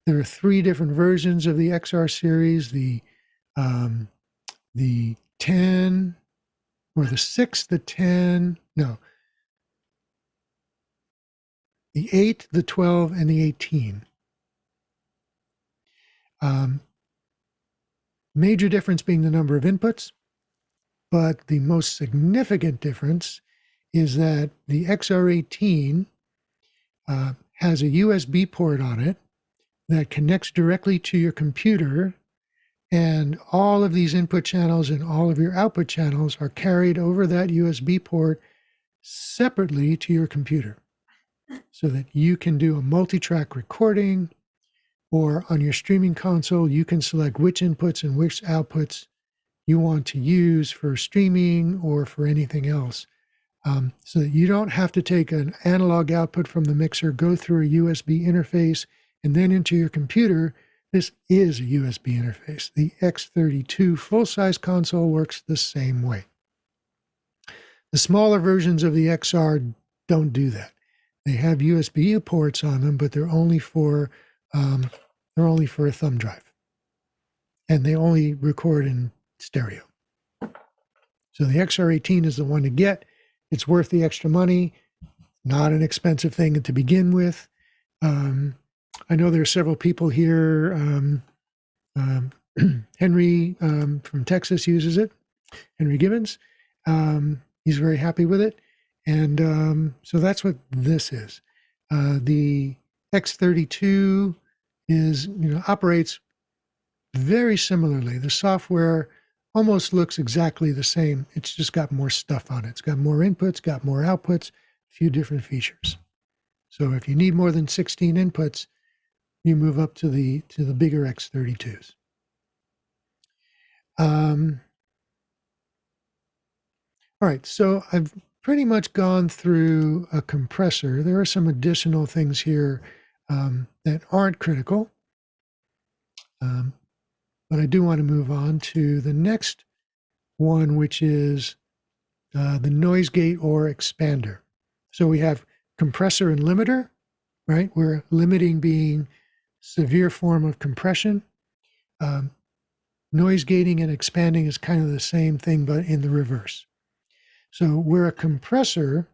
There are 3 different versions of the XR series, the 10 or the 6, the 10, no, the 8, the 12, and the 18. Major difference being the number of inputs, but the most significant difference is that the XR18 has a USB port on it that connects directly to your computer, and all of these input channels and all of your output channels are carried over that USB port separately to your computer, so that you can do a multi-track recording, or on your streaming console, you can select which inputs and which outputs you want to use for streaming or for anything else, so that you don't have to take an analog output from the mixer, go through a USB interface, and then into your computer. This is a USB interface. The X32 full-size console works the same way. The smaller versions of the XR don't do that. They have USB ports on them, but they're only for a thumb drive, and they only record in stereo. So the XR18 is the one to get. It's worth the extra money. Not an expensive thing to begin with. I know there are several people here. Henry from Texas uses it. Henry Gibbons. He's very happy with it. And so that's what this is. The X32 is, operates very similarly. The software almost looks exactly the same. It's just got more stuff on it. It's got more inputs, got more outputs, a few different features. So if you need more than 16 inputs, you move up to the bigger X32s. All right, so I've pretty much gone through a compressor. There are some additional things here that aren't critical, but I do want to move on to the next one, which is the noise gate or expander. So we have compressor and limiter, right? Where limiting being severe form of compression. Noise gating and expanding is kind of the same thing, but in the reverse. So where a compressor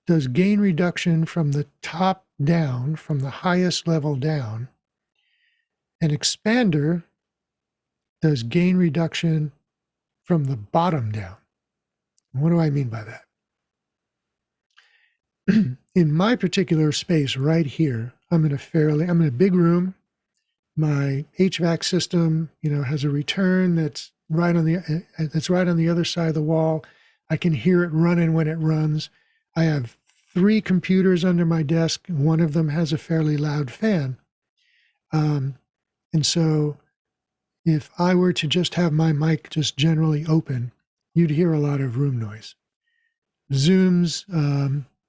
does gain reduction from the top down, from the highest level down, an expander does gain reduction from the bottom down. What do I mean by that? In my particular space right here, I'm in a big room. My HVAC system, has a return that's right on the other side of the wall. I can hear it running when it runs. I have 3 computers under my desk. One of them has a fairly loud fan. And so if I were to just have my mic just generally open, you'd hear a lot of room noise. Zoom's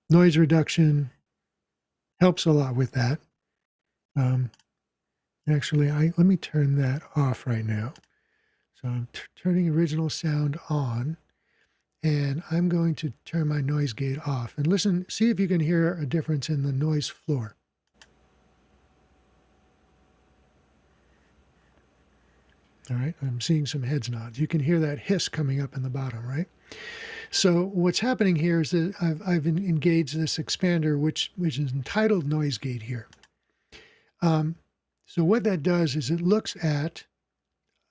noise reduction helps a lot with that. Actually, let me turn that off right now. So I'm turning original sound on, and I'm going to turn my noise gate off. And listen, see if you can hear a difference in the noise floor. All right, I'm seeing some heads nods. You can hear that hiss coming up in the bottom, right? So what's happening here is that I've engaged this expander, which is entitled noise gate here. So what that does is it looks at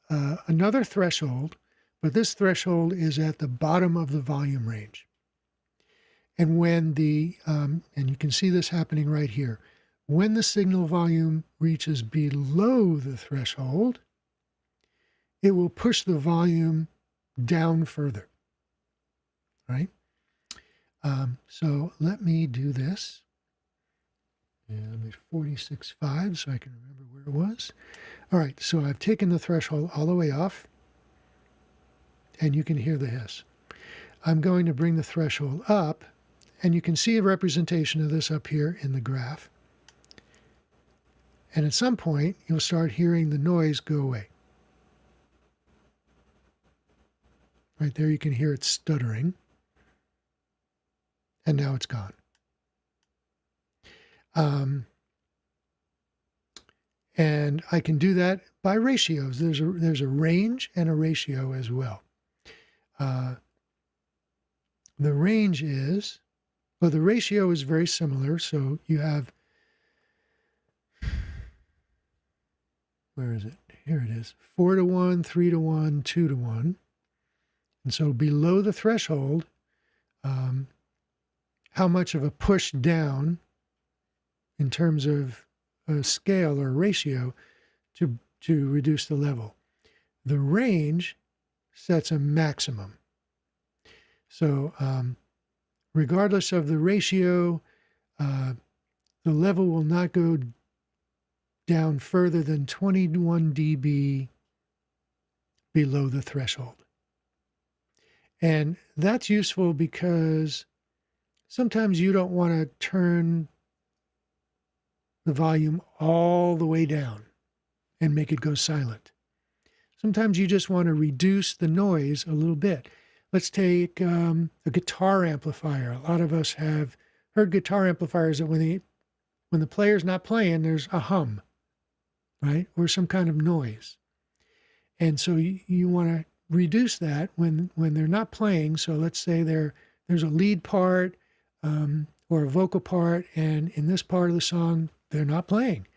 another threshold, but this threshold is at the bottom of the volume range. And when and you can see this happening right here, when the signal volume reaches below the threshold, it will push the volume down further, right? So let me do this. And I'm at 46.5, so I can remember where it was. All right, so I've taken the threshold all the way off, and you can hear the hiss. I'm going to bring the threshold up, and you can see a representation of this up here in the graph. And at some point, you'll start hearing the noise go away. Right there, you can hear it stuttering. And now it's gone. And I can do that by ratios. There's a range and a ratio as well. The range is, well, the ratio is very similar. So you have, where is it? Here it is. 4-to-1, 3-to-1, 2-to-1. And so below the threshold, how much of a push down in terms of a scale or a ratio to reduce the level. The range sets a maximum. So regardless of the ratio, the level will not go down further than 21 dB below the threshold. And that's useful because sometimes you don't want to turn the volume all the way down and make it go silent. Sometimes you just want to reduce the noise a little bit. Let's take a guitar amplifier. A lot of us have heard guitar amplifiers that when the player's not playing, there's a hum, right? Or some kind of noise. And so you want to reduce that when they're not playing. So let's say there's a lead part or a vocal part, and in this part of the song, they're not playing.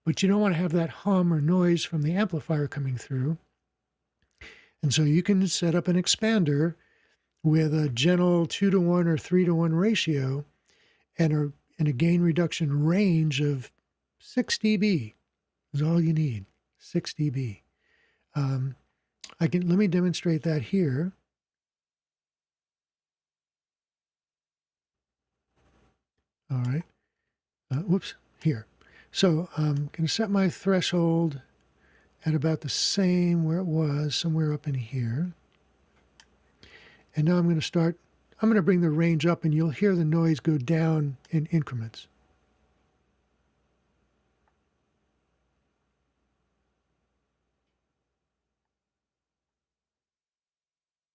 But you don't want to have that hum or noise from the amplifier coming through. And so you can set up an expander with a gentle 2-to-1 or 3-to-1 ratio and a gain reduction range of 6 dB is all you need, 6 dB. let me demonstrate that here. All right. Whoops, here. So I'm going to set my threshold at about the same where it was, somewhere up in here. And now I'm going to bring the range up, and you'll hear the noise go down in increments.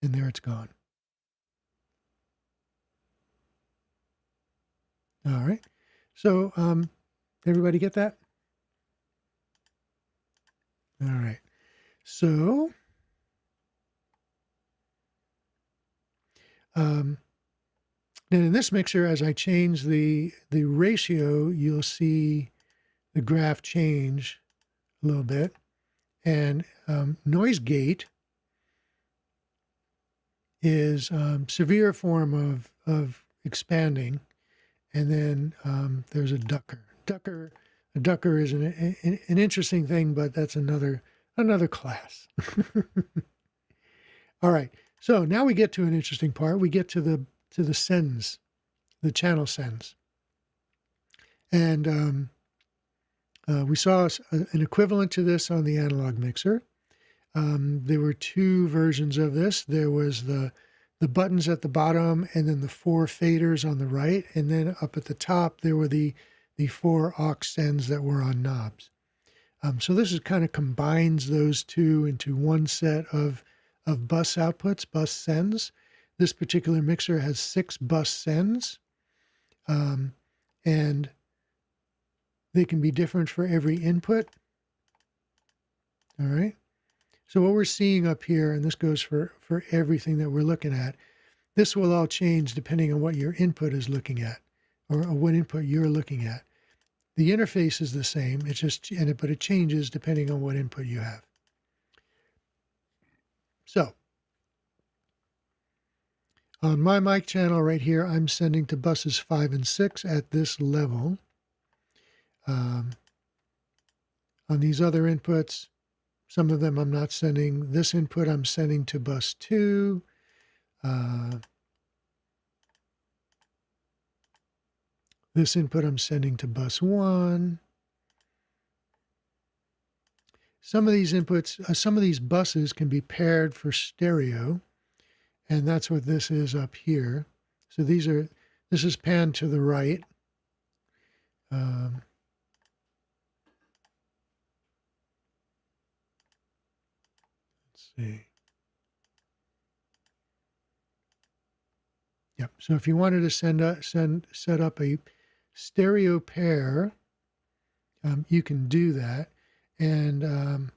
And there it's gone. All right. So everybody get that? All right. So then in this mixer, as I change the ratio, you'll see the graph change a little bit. And noise gate is severe form of expanding. And then there's a ducker. A ducker is an interesting thing, but that's another class. All right. So now we get to an interesting part. We get to the sends, the channel sends, and we saw an equivalent to this on the analog mixer. There were two versions of this. There was the buttons at the bottom, and then the four faders on the right, and then up at the top there were the four aux sends that were on knobs. So this is kind of combines those two into one set of bus outputs, bus sends. This particular mixer has 6 bus sends, and they can be different for every input. All right. So what we're seeing up here, and this goes for everything that we're looking at, this will all change depending on what your input is looking at, or what input you're looking at. The interface is the same. But it changes depending on what input you have. So on my mic channel right here, I'm sending to buses 5 and 6 at this level. On these other inputs, some of them I'm not sending. This input I'm sending to bus 2. This input I'm sending to bus 1. Some of these inputs, some of these buses can be paired for stereo, and that's what this is up here. So this is panned to the right. Let's see. Yep. So if you wanted to set up a stereo pair, you can do that. And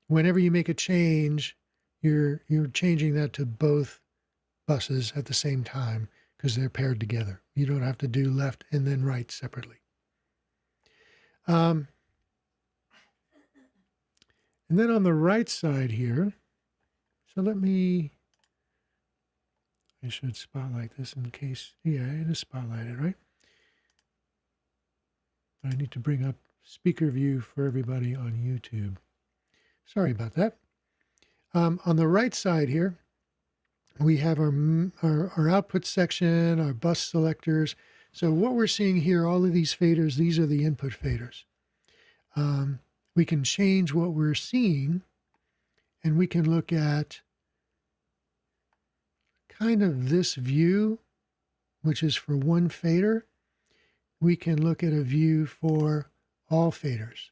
whenever you make a change, you're changing that to both buses at the same time because they're paired together. You don't have to do left and then right separately. And then on the right side here, so I should spotlight this in case, yeah, it is spotlighted, right? I need to bring up speaker view for everybody on YouTube. Sorry about that. On the right side here, we have our output section, our bus selectors. So what we're seeing here, all of these faders, these are the input faders. We can change what we're seeing, and we can look at kind of this view, which is for one fader. We can look at a view for all faders.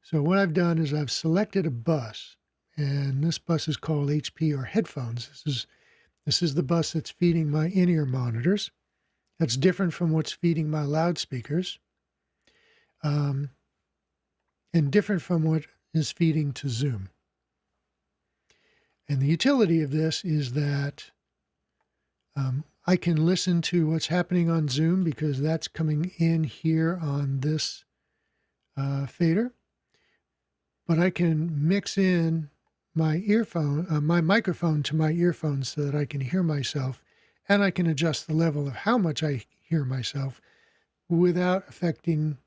So what I've done is I've selected a bus, and this bus is called HP or headphones. This is the bus that's feeding my in-ear monitors. That's different from what's feeding my loudspeakers, and different from what is feeding to Zoom. And the utility of this is that I can listen to what's happening on Zoom because that's coming in here on this fader. But I can mix in my my microphone to my earphones so that I can hear myself, and I can adjust the level of how much I hear myself without affecting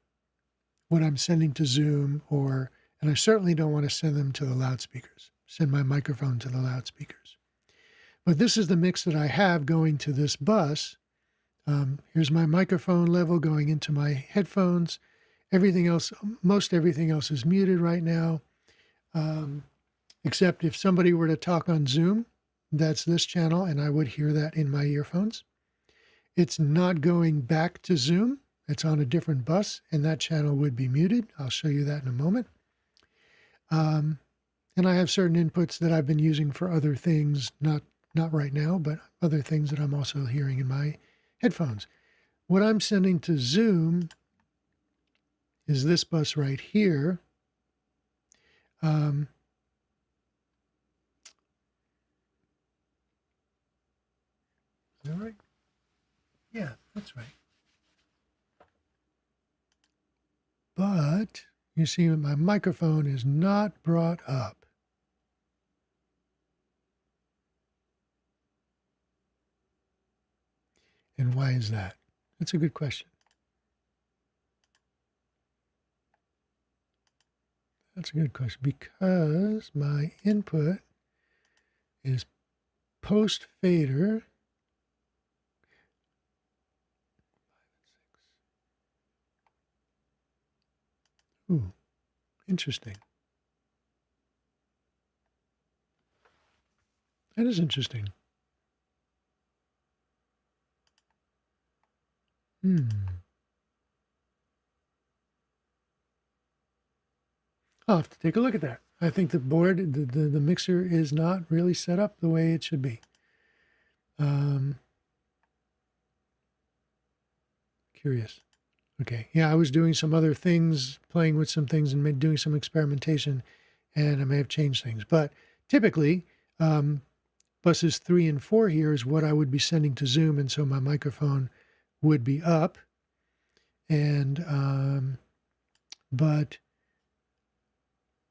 what I'm sending to Zoom, and I certainly don't want to send them to the loudspeakers. send my microphone to the loudspeakers. But this is the mix that I have going to this bus. Here's my microphone level going into my headphones. Everything else, most everything else is muted right now, except if somebody were to talk on Zoom, that's this channel, and I would hear that in my earphones. It's not going back to Zoom. It's on a different bus, and that channel would be muted. I'll show you that in a moment. And I have certain inputs that I've been using for other things, not right now, but other things that I'm also hearing in my headphones. What I'm sending to Zoom is this bus right here. All right. Yeah, that's right. But you see my microphone is not brought up. And why is that? That's a good question. That's a good question. Because my input is post fader. Ooh, interesting. That is interesting. I'll have to take a look at that. I think the board, the mixer is not really set up the way it should be. Curious. Okay. Yeah, I was doing some other things, playing with some things and doing some experimentation, and I may have changed things. But typically, buses 3 and 4 here is what I would be sending to Zoom, and so my microphone would be up. And but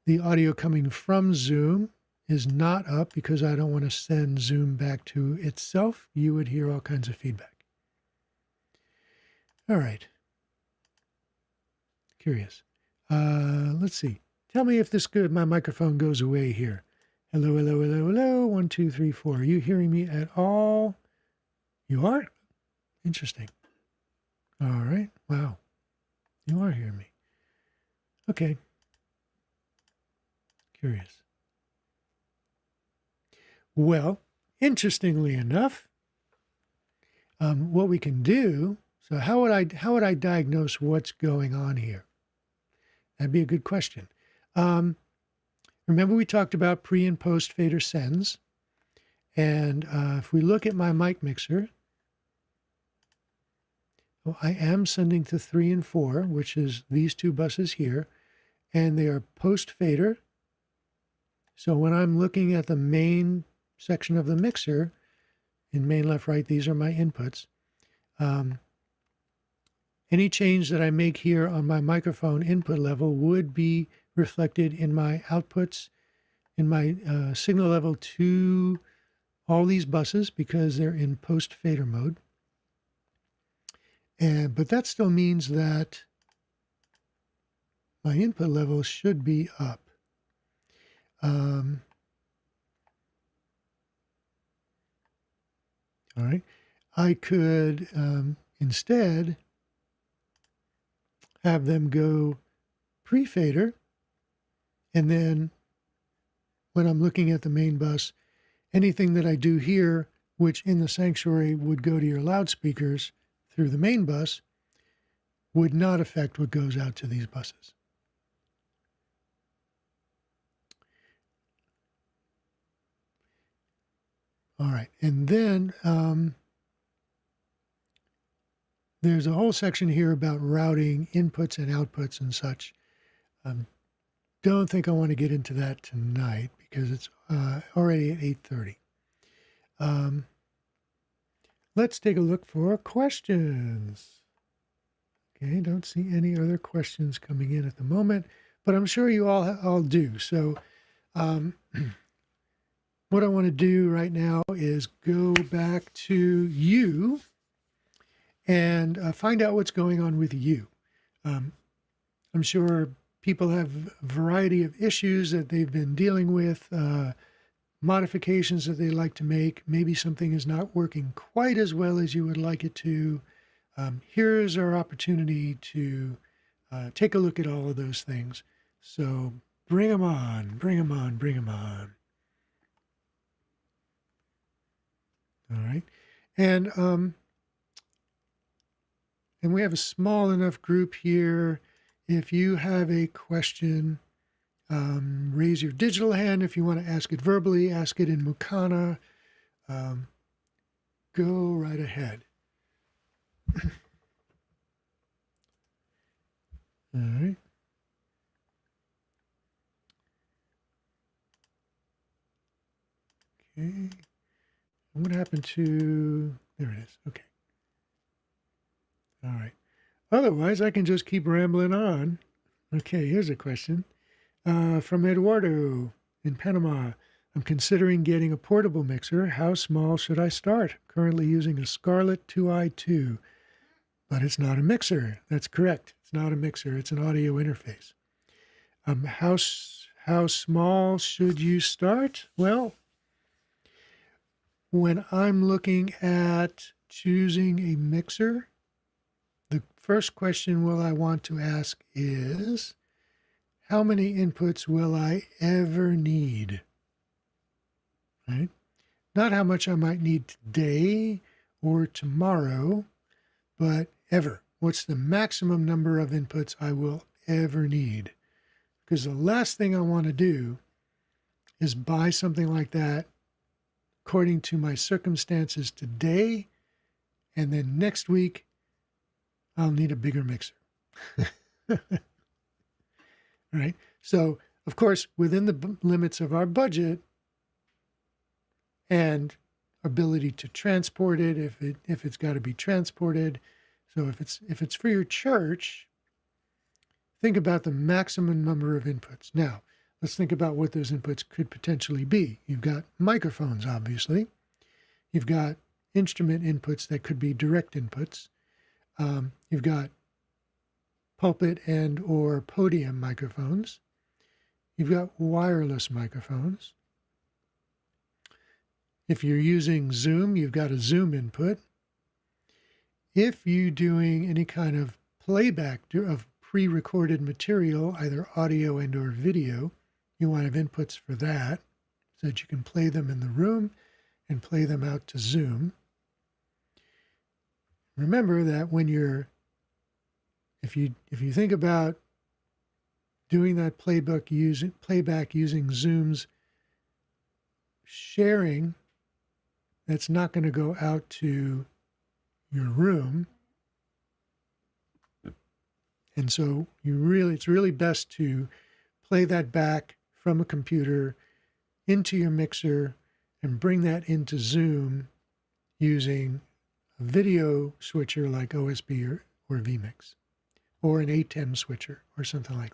the audio coming from Zoom is not up because I don't want to send Zoom back to itself. You would hear all kinds of feedback. All right. Curious. Let's see. Tell me if my microphone goes away here. Hello, hello, hello, hello. 1, 2, 3, 4. Are you hearing me at all? You are? Interesting. All right. Wow. You are hearing me. Okay. Curious. Well, interestingly enough, what we can do, so how would I diagnose what's going on here? That'd be a good question. Remember we talked about pre and post fader sends. And if we look at my mic mixer, well, I am sending to 3 and 4, which is these two buses here, and they are post fader. So when I'm looking at the main section of the mixer, in main, left, right, these are my inputs. Any change that I make here on my microphone input level would be reflected in my outputs, in my signal level to all these buses because they're in post fader mode. But that still means that my input level should be up. All right. I could instead have them go pre-fader, and then when I'm looking at the main bus, anything that I do here, which in the sanctuary would go to your loudspeakers through the main bus, would not affect what goes out to these buses. All right, and then there's a whole section here about routing inputs and outputs and such. Don't think I want to get into that tonight because it's already at 8:30. Let's take a look for questions. Okay, don't see any other questions coming in at the moment, but I'm sure you all do. So what I want to do right now is go back to you and find out what's going on with you. I'm sure people have a variety of issues that they've been dealing with, modifications that they like to make. Maybe something is not working quite as well as you would like it to. Here's our opportunity to take a look at all of those things. So bring them on, bring them on, bring them on. All right. And we have a small enough group here. If you have a question, raise your digital hand. If you want to ask it verbally, ask it in Mukana. Go right ahead. All right. Okay. What happened to, there it is. Okay. All right. Otherwise, I can just keep rambling on. Okay, here's a question from Eduardo in Panama. I'm considering getting a portable mixer. How small should I start? Currently using a Scarlett 2i2, but it's not a mixer. That's correct. It's not a mixer. It's an audio interface. How small should you start? Well, when I'm looking at choosing a mixer, the first question I want to ask is, how many inputs will I ever need? Right? Not how much I might need today or tomorrow, but ever. What's the maximum number of inputs I will ever need? Because the last thing I want to do is buy something like that according to my circumstances today, and then next week I'll need a bigger mixer. Right? So, of course, within the limits of our budget and ability to transport it, if it's got to be transported. So if it's for your church, think about the maximum number of inputs. Now, let's think about what those inputs could potentially be. You've got microphones, obviously. You've got instrument inputs that could be direct inputs. You've got pulpit and or podium microphones. You've got wireless microphones. If you're using Zoom, you've got a Zoom input. If you're doing any kind of playback of pre-recorded material, either audio and or video, you want to have inputs for that so that you can play them in the room and play them out to Zoom. Remember that when if you think about doing that playback using Zoom's sharing, that's not going to go out to your room. And so it's really best to play that back from a computer into your mixer and bring that into Zoom using a video switcher like OSB or vMix, or an A10 switcher or something like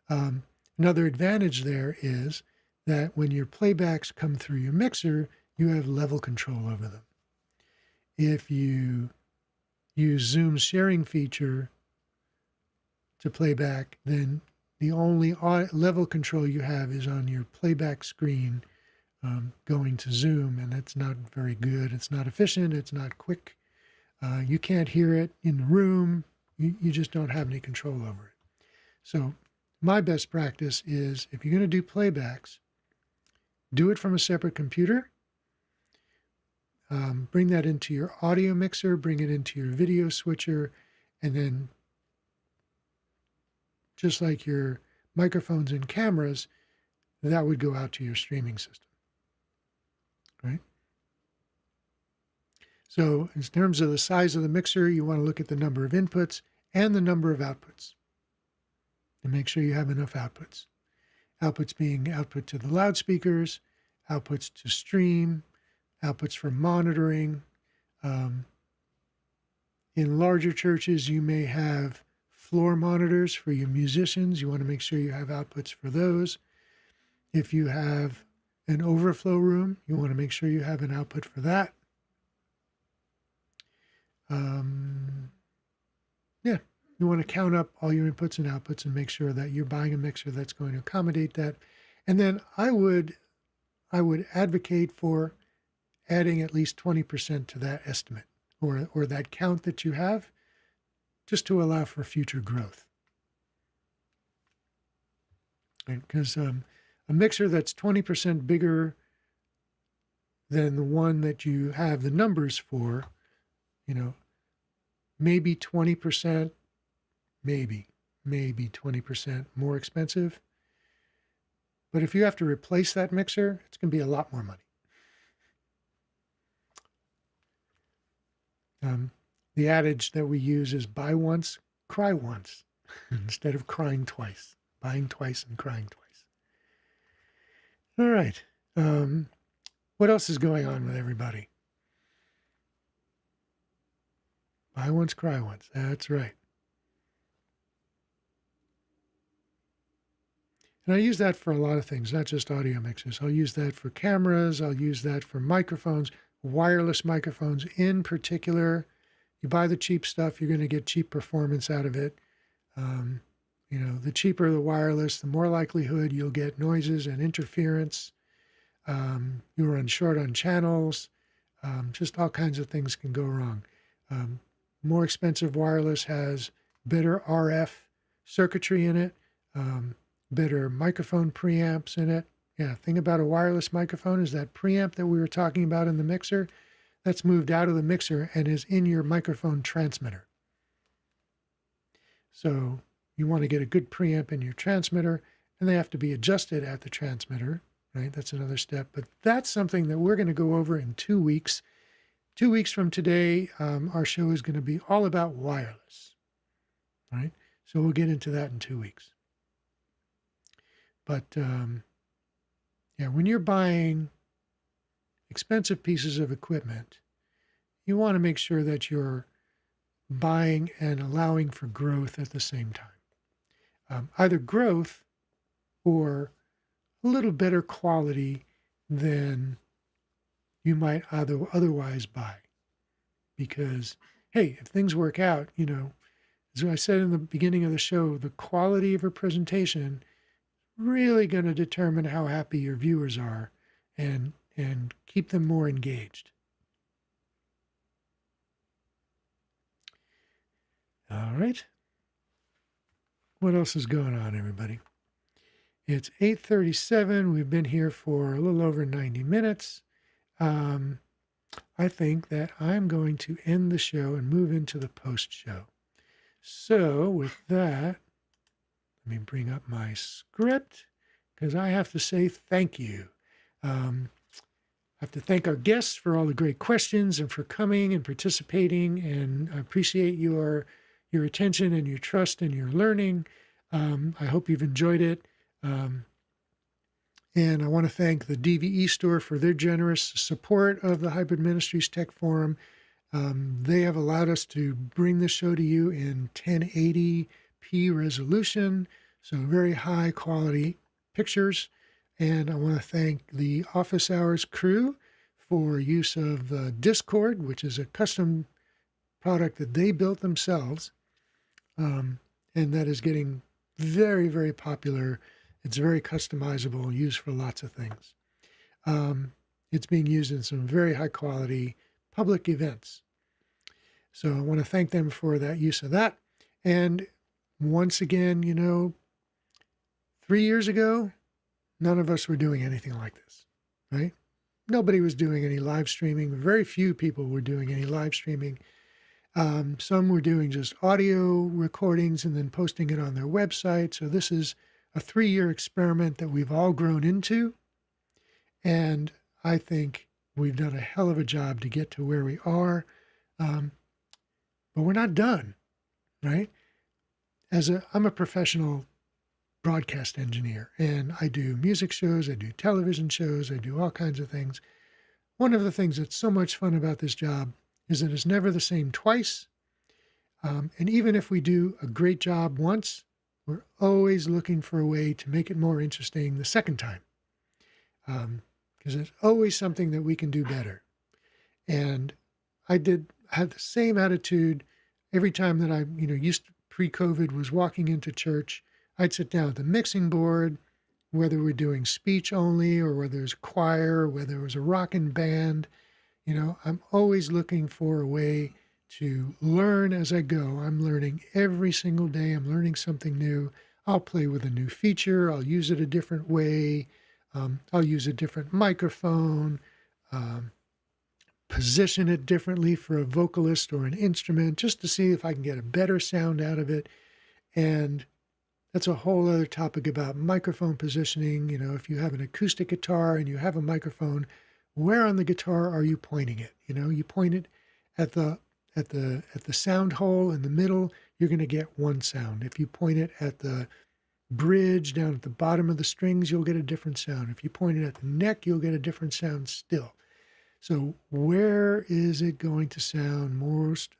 that. Another advantage there is that when your playbacks come through your mixer, you have level control over them. If you use Zoom's sharing feature to playback, then the only level control you have is on your playback screen going to Zoom, and that's not very good. It's not efficient. It's not quick. You can't hear it in the room. You just don't have any control over it. So my best practice is, if you're going to do playbacks, do it from a separate computer. Bring that into your audio mixer, bring it into your video switcher, and then just like your microphones and cameras, that would go out to your streaming system. Right? So in terms of the size of the mixer, you want to look at the number of inputs and the number of outputs to make sure you have enough outputs. Outputs being output to the loudspeakers, outputs to stream, outputs for monitoring. In larger churches, you may have floor monitors for your musicians. You want to make sure you have outputs for those. If you have an overflow room, you want to make sure you have an output for that. Yeah. You want to count up all your inputs and outputs and make sure that you're buying a mixer that's going to accommodate that. And then I would advocate for adding at least 20% to that estimate or that count that you have, just to allow for future growth. Because a mixer that's 20% bigger than the one that you have the numbers for, maybe 20%, maybe 20% more expensive. But if you have to replace that mixer, it's going to be a lot more money. The adage that we use is buy once, cry once, instead of crying twice, buying twice and crying twice. All right. What else is going on with everybody? Buy once, cry once. That's right. And I use that for a lot of things, not just audio mixers. I'll use that for cameras. I'll use that for microphones, wireless microphones in particular. You buy the cheap stuff, you're going to get cheap performance out of it. The cheaper the wireless, the more likelihood you'll get noises and interference. You'll run short on channels. Just all kinds of things can go wrong. More expensive wireless has better RF circuitry in it, better microphone preamps in it. Yeah, thing about a wireless microphone is that preamp that we were talking about in the mixer, that's moved out of the mixer and is in your microphone transmitter. So you want to get a good preamp in your transmitter, and they have to be adjusted at the transmitter, right? That's another step. But that's something that we're going to go over in 2 weeks. 2 weeks from today, our show is going to be all about wireless, right? So we'll get into that in 2 weeks. But when you're buying expensive pieces of equipment, you want to make sure that you're buying and allowing for growth at the same time. Either growth or a little better quality than you might otherwise buy. Because, hey, if things work out, as I said in the beginning of the show, the quality of a presentation really going to determine how happy your viewers are and keep them more engaged. All right. What else is going on, everybody? It's 8:37. We've been here for a little over 90 minutes. I think that I'm going to end the show and move into the post-show. So with that, let me bring up my script because I have to say thank you. I have to thank our guests for all the great questions and for coming and participating, and I appreciate your attention and your trust and your learning. I hope you've enjoyed it. And I want to thank the DVE store for their generous support of the Hybrid Ministries Tech Forum. They have allowed us to bring the show to you in 1080p resolution, so very high quality pictures. And I want to thank the Office Hours crew for use of Discord, which is a custom product that they built themselves, and that is getting very, very popular. It's very customizable, used for lots of things. It's being used in some very high quality public events. So I want to thank them for that use of that. And once again, 3 years ago, none of us were doing anything like this, right? Nobody was doing any live streaming. Very few people were doing any live streaming. Some were doing just audio recordings and then posting it on their website. So this is a 3-year experiment that we've all grown into. And I think we've done a hell of a job to get to where we are. But we're not done, right? I'm a professional broadcast engineer, and I do music shows, I do television shows, I do all kinds of things. One of the things that's so much fun about this job is that it's never the same twice. And even if we do a great job once, we're always looking for a way to make it more interesting the second time. Because there's always something that we can do better. And I had the same attitude every time that I, used to pre-COVID was walking into church, I'd sit down at the mixing board, whether we're doing speech only or whether it's choir, whether it was a rockin' band. I'm always looking for a way to learn as I go. I'm learning every single day. I'm learning something new. I'll play with a new feature. I'll use it a different way. I'll use a different microphone, position it differently for a vocalist or an instrument just to see if I can get a better sound out of it. And that's a whole other topic about microphone positioning. If you have an acoustic guitar and you have a microphone, where on the guitar are you pointing it? You point it at the sound hole in the middle, you're going to get one sound. If you point it at the bridge down at the bottom of the strings, you'll get a different sound. If you point it at the neck, you'll get a different sound still. So where is it going to sound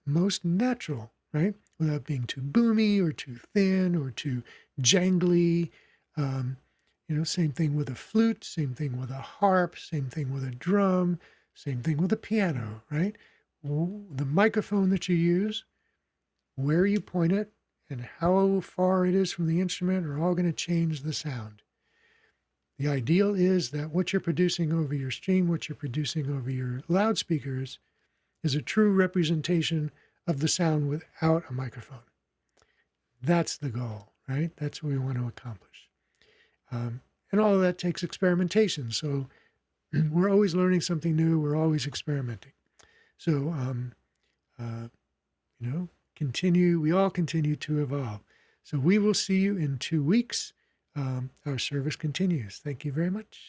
most natural, right? Without being too boomy or too thin or too jangly. Same thing with a flute, same thing with a harp, same thing with a drum, same thing with a piano, right? The microphone that you use, where you point it, and how far it is from the instrument are all going to change the sound. The ideal is that what you're producing over your stream, what you're producing over your loudspeakers, is a true representation of the sound without a microphone. That's the goal, right? That's what we want to accomplish. And all of that takes experimentation. So we're always learning something new. We're always experimenting. So, we all continue to evolve. So we will see you in 2 weeks. Our service continues. Thank you very much.